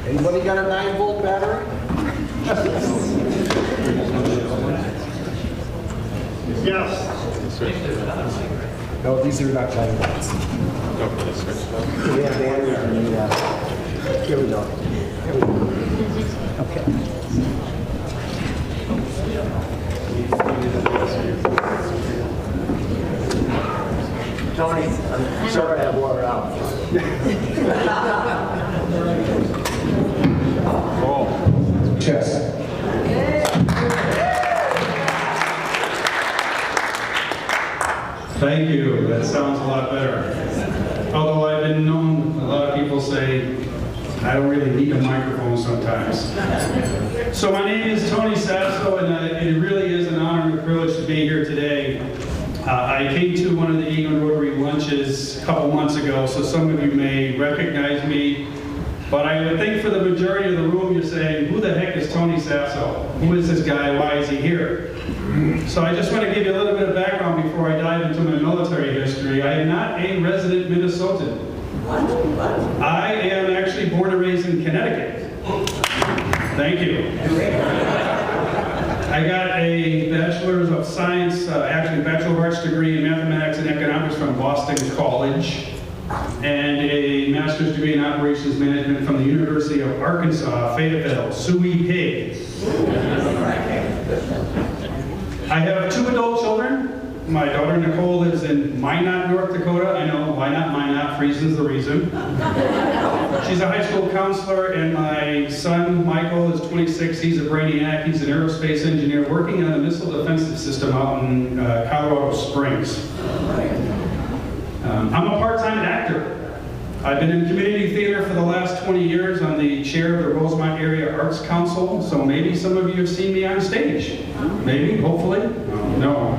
[SPEAKER 2] Anybody got a 9-volt battery?
[SPEAKER 8] Yes.
[SPEAKER 2] No, these are not 9 volts.
[SPEAKER 5] Go for this switch.
[SPEAKER 2] We have batteries and here we go. Here we go. Okay. Tony, I'm sorry I wore it out.
[SPEAKER 8] Oh.
[SPEAKER 2] Chest.
[SPEAKER 6] Thank you. That sounds a lot better. Although I've been known, a lot of people say I don't really need a microphone sometimes. So my name is Tony Sasso, and it really is an honor and a privilege to be here today. I came to one of the Eagan Rotary lunches a couple months ago, so some of you may recognize me. But I would think for the majority of the room, you're saying, who the heck is Tony Sasso? Who is this guy? Why is he here? So I just want to give you a little bit of background before I dive into my military history. I am not a resident Minnesotan. I am actually born and raised in Connecticut. Thank you. I got a Bachelor's of Science, actually a Bachelor of Arts degree in Mathematics and Economics from Boston College, and a Master's degree in Operations Management from the University of Arkansas, Fayetteville, Suey Pig. I have 2 adult children. My daughter Nicole lives in Minot, North Dakota. I know, why not Minot? Reason's the reason. She's a high school counselor, and my son Michael is 26. He's a brainiac. He's an aerospace engineer working on a missile defensive system out in Colorado Springs. I'm a part-time actor. I've been in community theater for the last 20 years. I'm the chair of the Rosemont Area Arts Council, so maybe some of you have seen me on stage. Maybe, hopefully. No.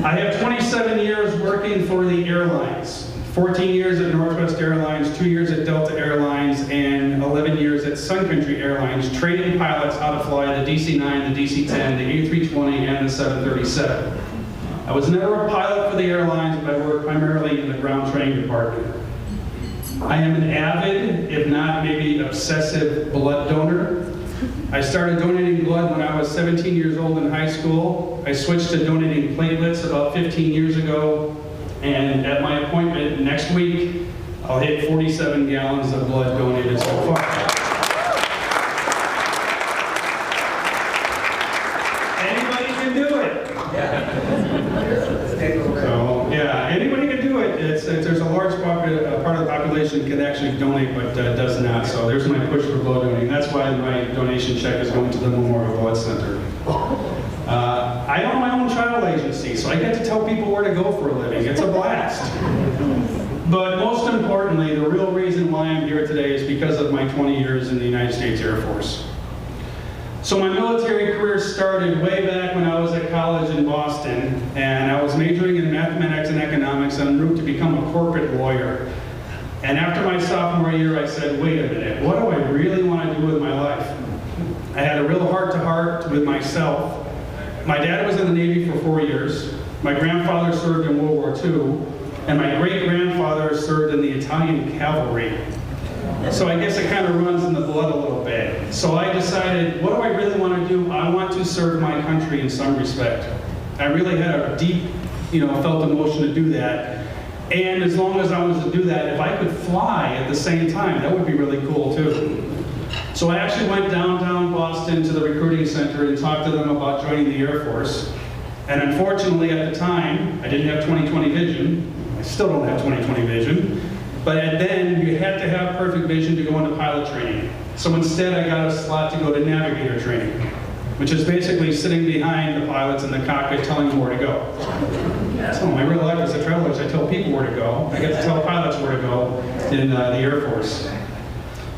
[SPEAKER 6] I have 27 years working for the airlines. 14 years at Northwest Airlines, 2 years at Delta Airlines, and 11 years at Sun Country Airlines, training pilots how to fly the DC-9, the DC-10, the A320, and the 737. I was never a pilot for the airlines, but I worked primarily in the ground training department. I am an avid, if not maybe obsessive, blood donor. I started donating blood when I was 17 years old in high school. I switched to donating platelets about 15 years ago, and at my appointment next week, I'll hit 47 gallons of blood donated so far. Anybody can do it. So, yeah, anybody can do it. There's a large part of the population can actually donate, but does not. So there's my push for blood donating. That's why my donation check is going to the Memorial Blood Center. I own my own travel agency, so I get to tell people where to go for a living. It's a blast. But most importantly, the real reason why I'm here today is because of my 20 years in the United States Air Force. So my military career started way back when I was at college in Boston, and I was majoring in mathematics and economics en route to become a corporate lawyer. And after my sophomore year, I said, wait a minute, what do I really want to do with my life? I had a real heart-to-heart with myself. My dad was in the Navy for 4 years. My grandfather served in World War II, and my great-grandfather served in the Italian cavalry. So I guess it kind of runs in the blood a little bit. So I decided, what do I really want to do? I want to serve my country in some respect. I really had a deep, felt emotion to do that. And as long as I was to do that, if I could fly at the same time, that would be really cool too. So I actually went downtown Boston to the recruiting center and talked to them about joining the Air Force. And unfortunately at the time, I didn't have 20/20 vision. I still don't have 20/20 vision. But then you had to have perfect vision to go into pilot training. So instead I got a slot to go to navigator training, which is basically sitting behind the pilots in the cockpit telling them where to go. So my real life as a traveler is I tell people where to go. I get to tell pilots where to go in the Air Force.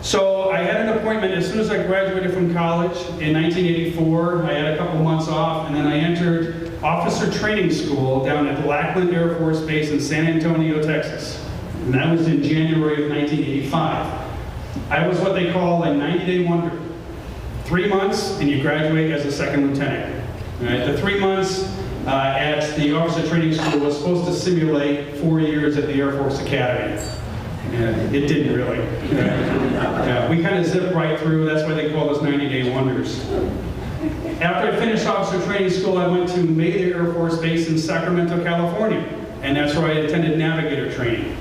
[SPEAKER 6] So I had an appointment as soon as I graduated from college in 1984. I had a couple months off, and then I entered officer training school down at Lackland Air Force Base in San Antonio, Texas. And that was in January of 1985. I was what they call a 90-day wonder. 3 months, and you graduate as a second lieutenant. Right? The 3 months at the officer training school was supposed to simulate 4 years at the Air Force Academy. It didn't really. We kind of zipped right through. That's why they call us 90-day wonders. After I finished officer training school, I went to Mayday Air Force Base in Sacramento, California, and that's where I attended navigator training.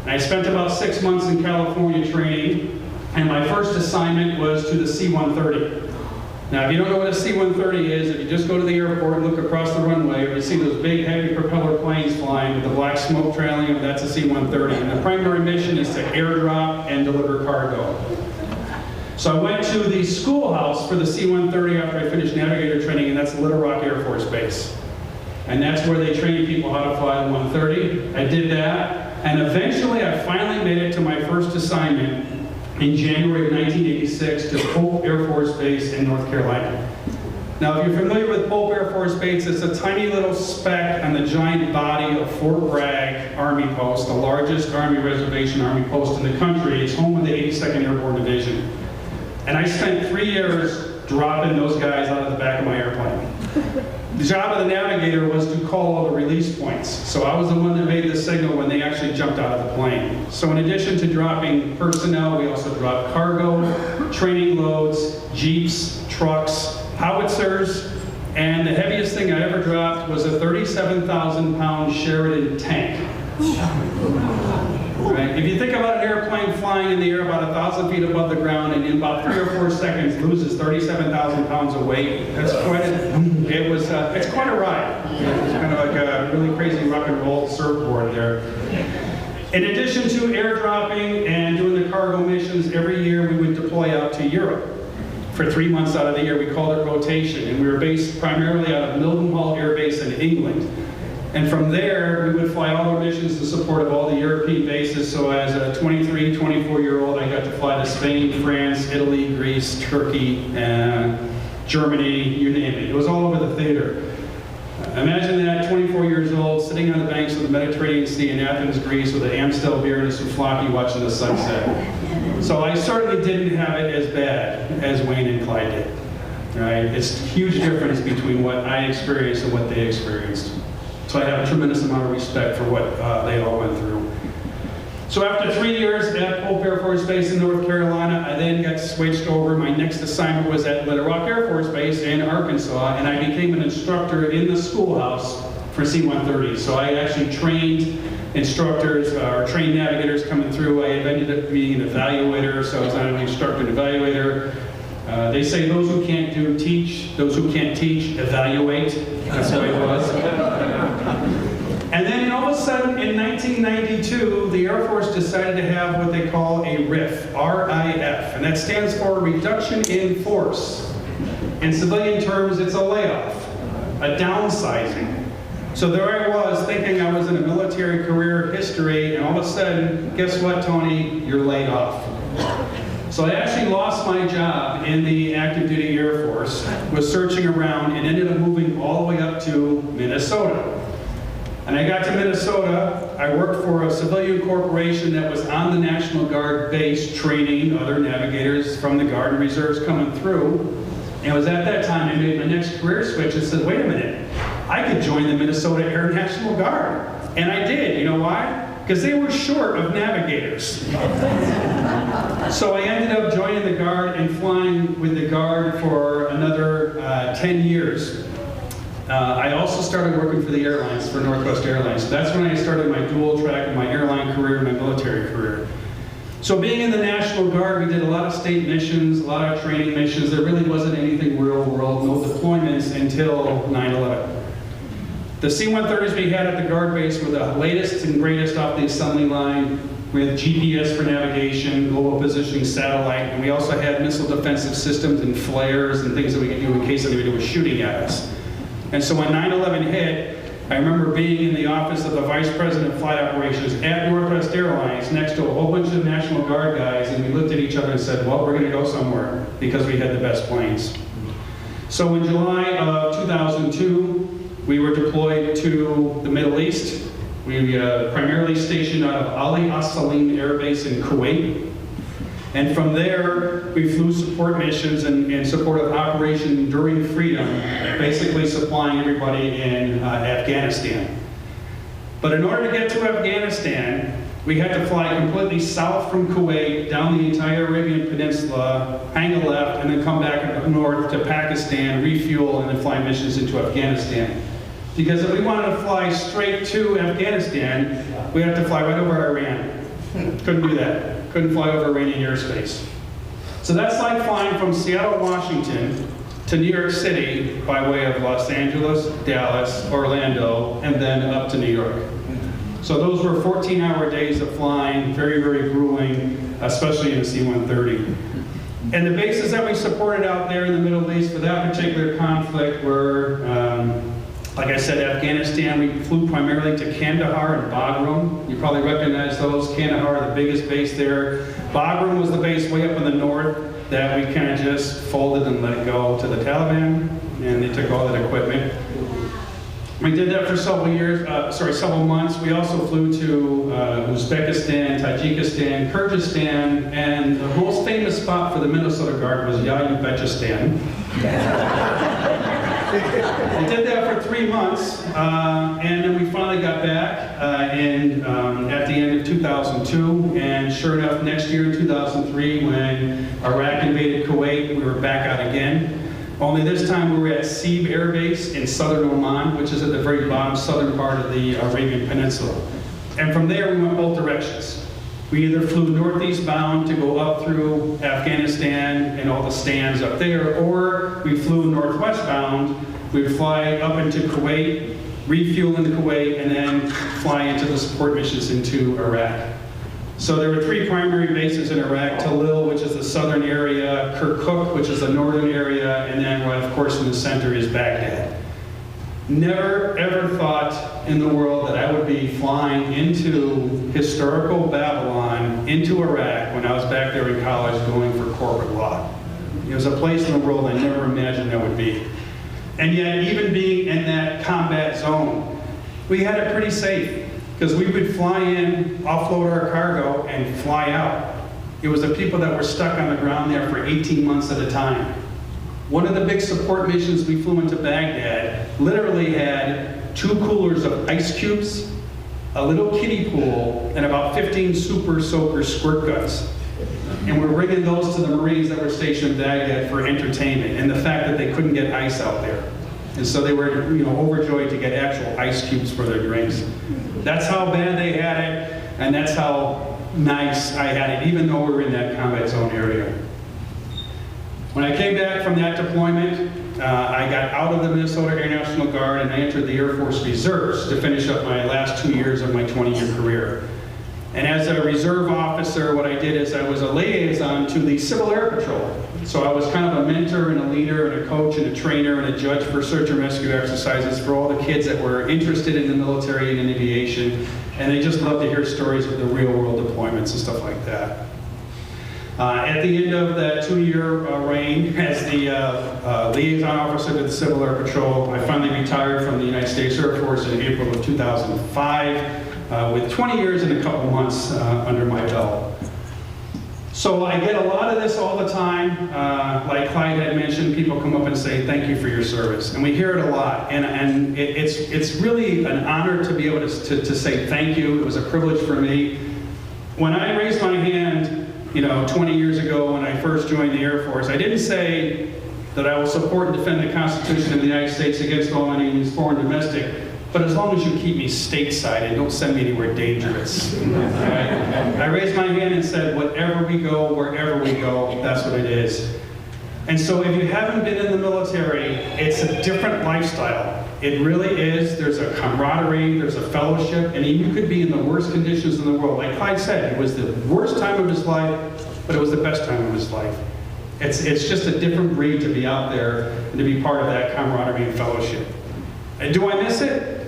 [SPEAKER 6] And I spent about 6 months in California training, and my first assignment was to the C-130. Now, if you don't know what a C-130 is, if you just go to the airport and look across the runway, you see those big, heavy propeller planes flying with the black smoke trailing them, that's a C-130. And the primary mission is to airdrop and deliver cargo. So I went to the schoolhouse for the C-130 after I finished navigator training, and that's Little Rock Air Force Base. And that's where they train people how to fly the 130. I did that, and eventually I finally made it to my first assignment in January of 1986 to Pope Air Force Base in North Carolina. Now, if you're familiar with Pope Air Force Base, it's a tiny little speck on the giant body of Fort Bragg Army Post, the largest Army reservation Army post in the country. It's home of the 82nd Airborne Division. And I spent 3 years dropping those guys out of the back of my airplane. The job of the navigator was to call all the release points. So I was the one that made the signal when they actually jumped out of the plane. So in addition to dropping personnel, we also dropped cargo, training loads, jeeps, trucks, howitzers, and the heaviest thing I ever dropped was a 37,000-pound Sheridan tank. Right? If you think about an airplane flying in the air about 1,000 feet above the ground and in about 3 or 4 seconds loses 37,000 pounds of weight, that's quite it's quite a ride. It's kind of like a really crazy rock and roll surfboard there. In addition to airdropping and doing the cargo missions, every year we would deploy out to Europe. For 3 months out of the year, we called it rotation, and we were based primarily out of Mildenhall Air Base in England. And from there, we would fly all our missions in support of all the European bases. So as a 23, 24-year-old, I got to fly to Spain, France, Italy, Greece, Turkey, Germany, you name it. It was all over the theater. Imagine that, 24 years old, sitting on the banks of the Mediterranean Sea in Athens, Greece, with an Amstel beer and a souvlaki watching the sunset. So I certainly didn't have it as bad as Wayne and Clyde did. Right? It's a huge difference between what I experienced and what they experienced. So I have a tremendous amount of respect for what they all went through. So after 3 years at Pope Air Force Base in North Carolina, I then got switched over. My next assignment was at Little Rock Air Force Base in Arkansas, and I became an instructor in the schoolhouse for C-130. So I actually trained instructors or trained navigators coming through. I ended up being an evaluator, so I was not only instructor and evaluator. They say those who can't do teach, those who can't teach evaluate. That's the way it was. And then all of a sudden in 1992, the Air Force decided to have what they call a RIF, R-I-F, and that stands for Reduction in Force. In civilian terms, it's a layoff, a downsizing. So there I was thinking I was in a military career history, and all of a sudden, guess what, Tony? You're laid off. So I actually lost my job in the active duty Air Force, was searching around, and ended up moving all the way up to Minnesota. And I got to Minnesota, I worked for a civilian corporation that was on the National Guard base training other navigators from the Guard and Reserves coming through. And it was at that time I made my next career switch and said, wait a minute, I could join the Minnesota Air National Guard. And I did. You know why? Because they were short of navigators. So I ended up joining the Guard and flying with the Guard for another 10 years. I also started working for the airlines, for Northwest Airlines. That's when I started my dual track of my airline career and my military career. So being in the National Guard, we did a lot of state missions, a lot of training missions. There really wasn't anything real world, no deployments until 9/11. The C-130s we had at the Guard base were the latest and greatest off the assembly line, with GPS for navigation, global positioning satellite, and we also had missile defensive systems and flares and things that we could do in case anybody was shooting at us. And so when 9/11 hit, I remember being in the office of the Vice President of Flight Operations at Northwest Airlines next to a whole bunch of National Guard guys, and we looked at each other and said, well, we're going to go somewhere because we had the best planes. So in July of 2002, we were deployed to the Middle East. We primarily stationed out of Ali As-Salim Air Base in Kuwait. And from there, we flew support missions in support of Operation Enduring Freedom, basically supplying everybody in Afghanistan. But in order to get to Afghanistan, we had to fly completely south from Kuwait, down the entire Arabian Peninsula, hang a left, and then come back north to Pakistan, refuel, and then fly missions into Afghanistan. Because if we wanted to fly straight to Afghanistan, we had to fly right over Iran. Couldn't do that. Couldn't fly over Iranian airspace. So that's like flying from Seattle, Washington to New York City by way of Los Angeles, Dallas, Orlando, and then up to New York. So those were 14-hour days of flying, very, very grueling, especially in the C-130. And the bases that we supported out there in the Middle East for that particular conflict were
[SPEAKER 8] Like I said, Afghanistan, we flew primarily to Kandahar and Bagram. You probably recognize those. Kandahar, the biggest base there. Bagram was the base way up in the north that we kind of just folded and let it go to the Taliban, and they took all that equipment. We did that for several months. We also flew to Uzbekistan, Tajikistan, Kyrgyzstan, and the most famous spot for the Minnesota Guard was Yayubechistan. We did that for 3 months, and then we finally got back at the end of 2002, and sure enough, next year in 2003, when Iraq invaded Kuwait, we were back out again. Only this time we were at Sib Air Base in southern Oman, which is at the very bottom southern part of the Arabian Peninsula. And from there we went both directions. We either flew northeast bound to go up through Afghanistan and all the stands up there, or we flew northwest bound. We'd fly up into Kuwait, refuel into Kuwait, and then fly into the support missions into Iraq. So there were 3 primary bases in Iraq: Talil, which is the southern area, Kirkuk, which is the northern area, and then right, of course, in the center is Baghdad. Never ever thought in the world that I would be flying into historical Babylon, into Iraq, when I was back there in college going for corporate law. It was a place in the world I never imagined I would be. And yet, even being in that combat zone, we had it pretty safe, because we would fly in, offload our cargo, and fly out. It was the people that were stuck on the ground there for 18 months at a time. One of the big support missions we flew into Baghdad literally had 2 coolers of ice cubes, a little kiddie pool, and about 15 super soaker squirt guns. And we're bringing those to the Marines that were stationed in Baghdad for entertainment, and the fact that they couldn't get ice out there. And so they were, overjoyed to get actual ice cubes for their drinks. That's how bad they had it, and that's how nice I had it, even though we were in that combat zone area. When I came back from that deployment, I got out of the Minnesota Air National Guard and I entered the Air Force Reserves to finish up my last 2 years of my 20-year career. And as a reserve officer, what I did is I was a liaison to the Civil Air Patrol. So I was kind of a mentor and a leader and a coach and a trainer and a judge for search and rescue exercises for all the kids that were interested in the military and in aviation. And they just loved to hear stories of the real world deployments and stuff like that. At the end of that 2-year reign as the liaison officer to the Civil Air Patrol, I finally retired from the United States Air Force in April of 2005. With 20 years and a couple months under my belt. So I get a lot of this all the time. Like Clyde had mentioned, people come up and say, thank you for your service. And we hear it a lot. And it's really an honor to be able to say thank you. It was a privilege for me. When I raised my hand, 20 years ago when I first joined the Air Force, I didn't say that I will support and defend the Constitution of the United States against all enemies, foreign and domestic, but as long as you keep me stateside and don't send me anywhere dangerous. Right? I raised my hand and said, whatever we go, wherever we go, that's what it is. And so if you haven't been in the military, it's a different lifestyle. It really is. There's a camaraderie, there's a fellowship, and you could be in the worst conditions in the world. Like Clyde said, it was the worst time of his life, but it was the best time of his life. It's just a different breed to be out there and to be part of that camaraderie and fellowship. And do I miss it?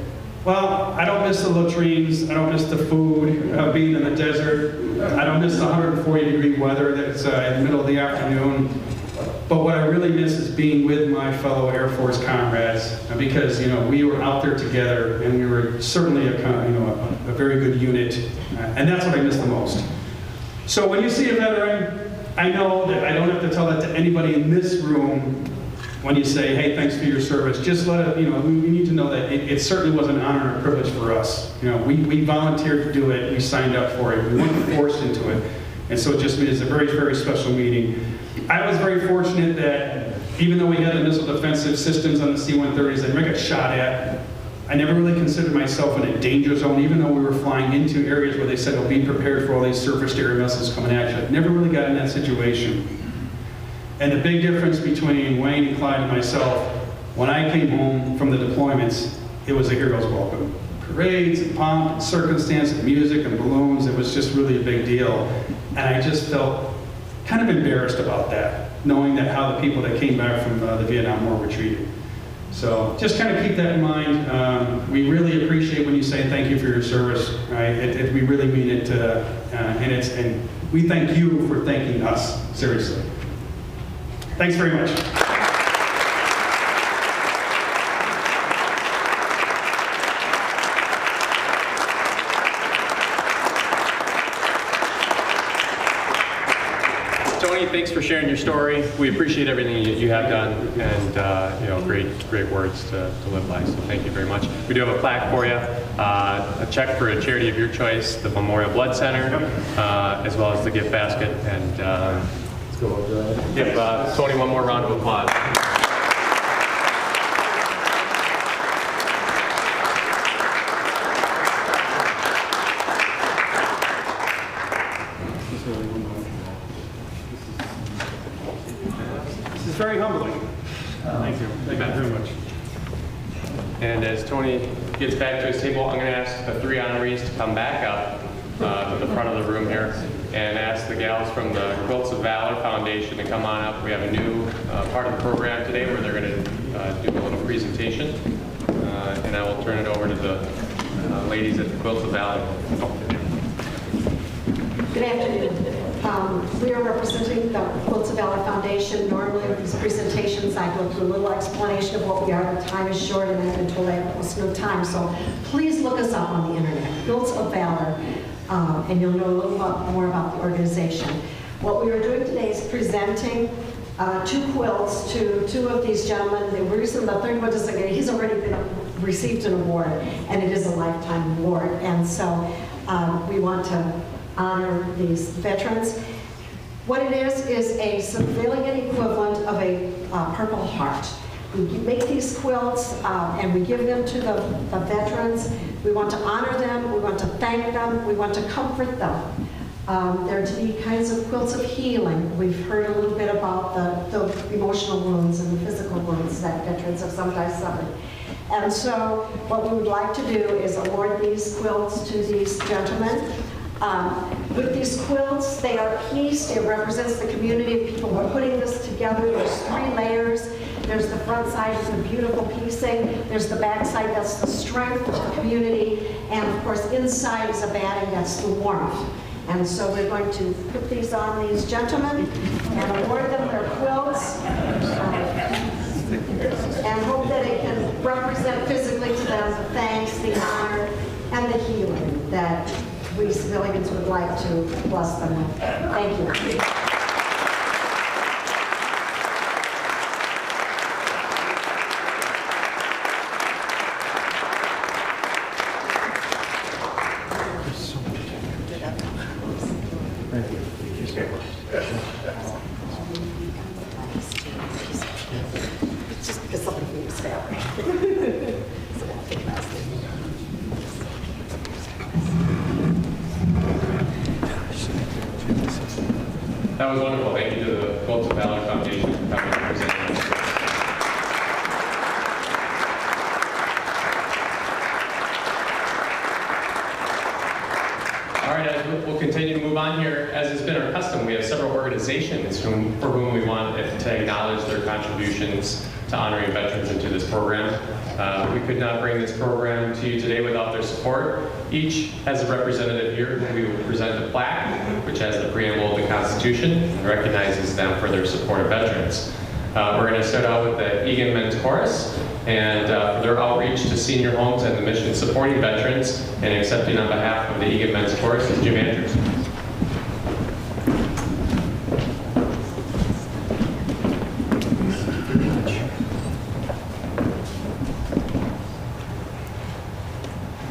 [SPEAKER 8] Well, I don't miss the latrines, I don't miss the food, being in the desert, I don't miss the 140-degree weather that's in the middle of the afternoon. But what I really miss is being with my fellow Air Force comrades, because we were out there together, and we were certainly a very good unit, and that's what I miss the most. So when you see a veteran, I know that I don't have to tell that to anybody in this room. When you say, hey, thanks for your service, just let it, we need to know that it certainly was an honor and a privilege for us. We volunteered to do it, we signed up for it, we weren't forced into it. And so it just means a very, very special meeting. I was very fortunate that even though we had the missile defensive systems on the C-130s that never got shot at, I never really considered myself in a danger zone, even though we were flying into areas where they said, oh, be prepared for all these surface-to-air missiles coming at you. I never really got in that situation. And the big difference between Wayne and Clyde and myself, when I came home from the deployments, it was a hero's welcome. Parades and pomp and circumstance and music and balloons, it was just really a big deal. And I just felt kind of embarrassed about that, knowing that how the people that came back from the Vietnam War were treated. So just kind of keep that in mind. We really appreciate when you say thank you for your service. Right? We really mean it, and we thank you for thanking us, seriously. Thanks very much.
[SPEAKER 5] Tony, thanks for sharing your story. We appreciate everything you have done, and great words to live by. So thank you very much. We do have a plaque for you, a check for a charity of your choice, the Memorial Blood Center, as well as the gift basket. And
[SPEAKER 2] Let's go.
[SPEAKER 5] give Tony one more round of applause.
[SPEAKER 8] This is very humbling. Thank you. Thank you very much.
[SPEAKER 5] And as Tony gets back to his table, I'm going to ask the three honorees to come back up to the front of the room here and ask the gals from the Quilts of Valor Foundation to come on up. We have a new part of the program today where they're going to do a little presentation. And I will turn it over to the ladies at the Quilts of Valor.
[SPEAKER 9] Good afternoon. We are representing the Quilts of Valor Foundation. Normally with these presentations, I go through a little explanation of what we are. The time is short and I've been told I have almost no time. So please look us up on the internet, Quilts of Valor, and you'll know a little more about the organization. What we are doing today is presenting 2 quilts to 2 of these gentlemen. The reason the third one doesn't get, he's already received an award, and it is a lifetime award. And so we want to honor these veterans. What it is a civilian equivalent of a Purple Heart. We make these quilts and we give them to the veterans. We want to honor them, we want to thank them, we want to comfort them. They're to be kinds of quilts of healing. We've heard a little bit about the emotional wounds and the physical wounds that veterans have sometimes suffered. And so what we would like to do is award these quilts to these gentlemen. With these quilts, they are pieced. It represents the community of people who are putting this together. There's 3 layers. There's the front side, it's a beautiful piecing. There's the back side, that's the strength of the community. And of course, inside is a batting, that's the warmth. And so we're going to put these on these gentlemen and award them their quilts. And hope that it can represent physically to them the thanks, the honor, and the healing that we civilians would like to bless them with. Thank you. It's just because somebody from his family. So I'll take that.
[SPEAKER 5] That was wonderful. Thank you to the Quilts of Valor Foundation for coming and presenting us. All right, as we'll continue to move on here. As it's been our custom, we have several organizations for whom we want to acknowledge their contributions to honoring veterans into this program. We could not bring this program to you today without their support. Each has a representative here who we will present a plaque, which has the preamble of the Constitution and recognizes them for their support of veterans. We're going to start out with the Eagan Men's Chorus, and for their outreach to senior homes and the mission supporting veterans, and accepting on behalf of the Eagan Men's Chorus is Jim Andrews.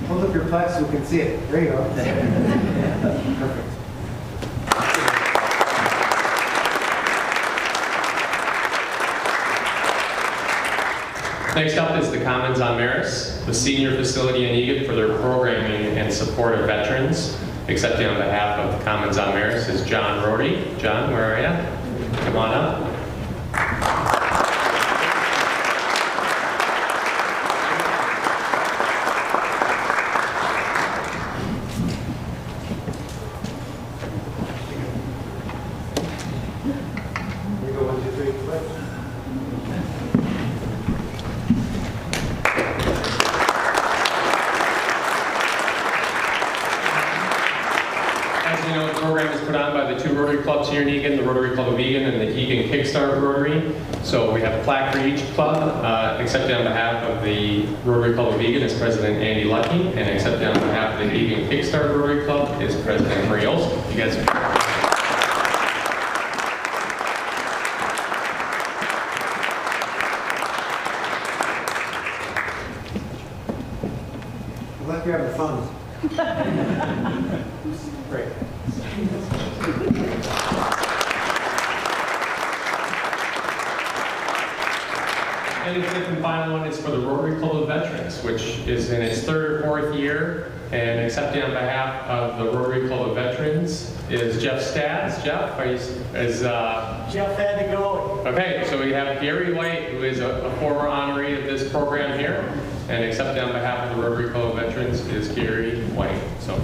[SPEAKER 2] Hold up your plaque so we can see it. There you go. Perfect.
[SPEAKER 5] Next up is the Commons on Maris, the senior facility in Eagan for their programming and support of veterans. Accepting on behalf of the Commons on Maris is John Rotary. John, where are you? Come on up.
[SPEAKER 2] Here you go, 1, 2, 3, play.
[SPEAKER 5] As you know, the program is put on by the two Rotary clubs here in Eagan, the Rotary Club of Eagan and the Eagan Kickstart Rotary. So we have a plaque for each club. Accepted on behalf of the Rotary Club of Eagan is President Andy Lucky, and accepted on behalf of the Eagan Kickstart Rotary Club is President Marie Olson. You guys
[SPEAKER 2] I'm glad you're having fun. Great.
[SPEAKER 5] And the fifth and final one is for the Rotary Club of Veterans, which is in its third or fourth year. And accepting on behalf of the Rotary Club of Veterans is Jeff Stads. Jeff,
[SPEAKER 7] Jeff had to go.
[SPEAKER 5] okay, so we have Gary White, who is a former honoree of this program here. And accepting on behalf of the Rotary Club of Veterans is Gary White. So.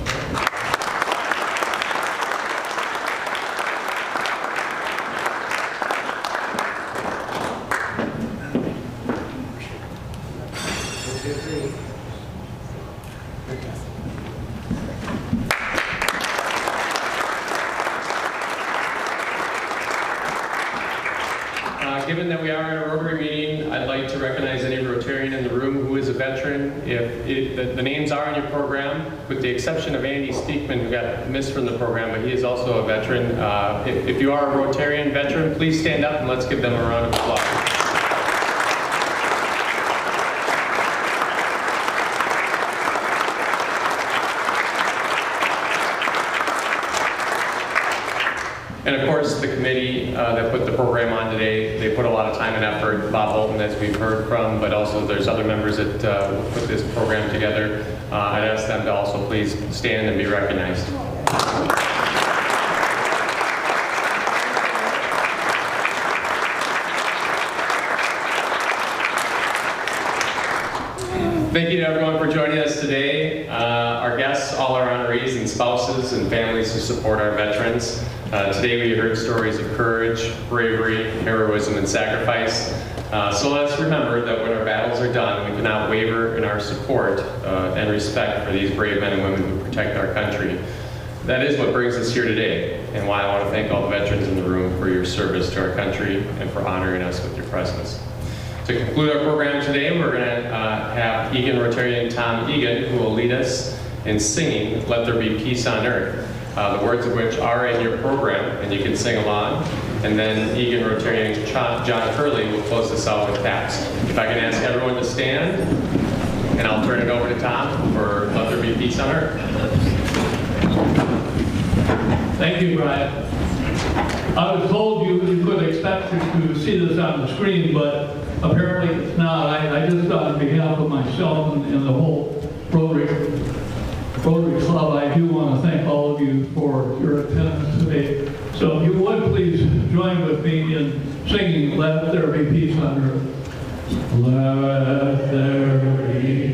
[SPEAKER 5] Given that we are in a Rotary meeting, I'd like to recognize any Rotarian in the room who is a veteran. The names are in your program, with the exception of Andy Steekman, who got missed from the program, but he is also a veteran. If you are a Rotarian veteran, please stand up and let's give them a round of applause. And of course, the committee that put the program on today, they put a lot of time and effort. Bob Bolton, as we've heard from, but also there's other members that put this program together. I'd ask them to also please stand and be recognized. Thank you to everyone for joining us today. Our guests, all our honorees and spouses and families who support our veterans. Today we heard stories of courage, bravery, heroism, and sacrifice. So let's remember that when our battles are done, we cannot waver in our support and respect for these brave men and women who protect our country. That is what brings us here today, and why I want to thank all the veterans in the room for your service to our country and for honoring us with your presence. To conclude our program today, we're going to have Eagan Rotarian Tom Eagan, who will lead us in singing "Let There Be Peace on Earth," the words of which are in your program, and you can sing along. And then Eagan Rotarian John Hurley will close us out with taps. If I can ask everyone to stand, and I'll turn it over to Tom for "Let There Be Peace on Earth."
[SPEAKER 10] Thank you, Brian. I was told you could expect to see this on the screen, but apparently it's not. I just on behalf of myself and the whole Rotary Club, I do want to thank all of you for your attendance today. So if you would please join with me in singing "Let There Be Peace on Earth." Let there be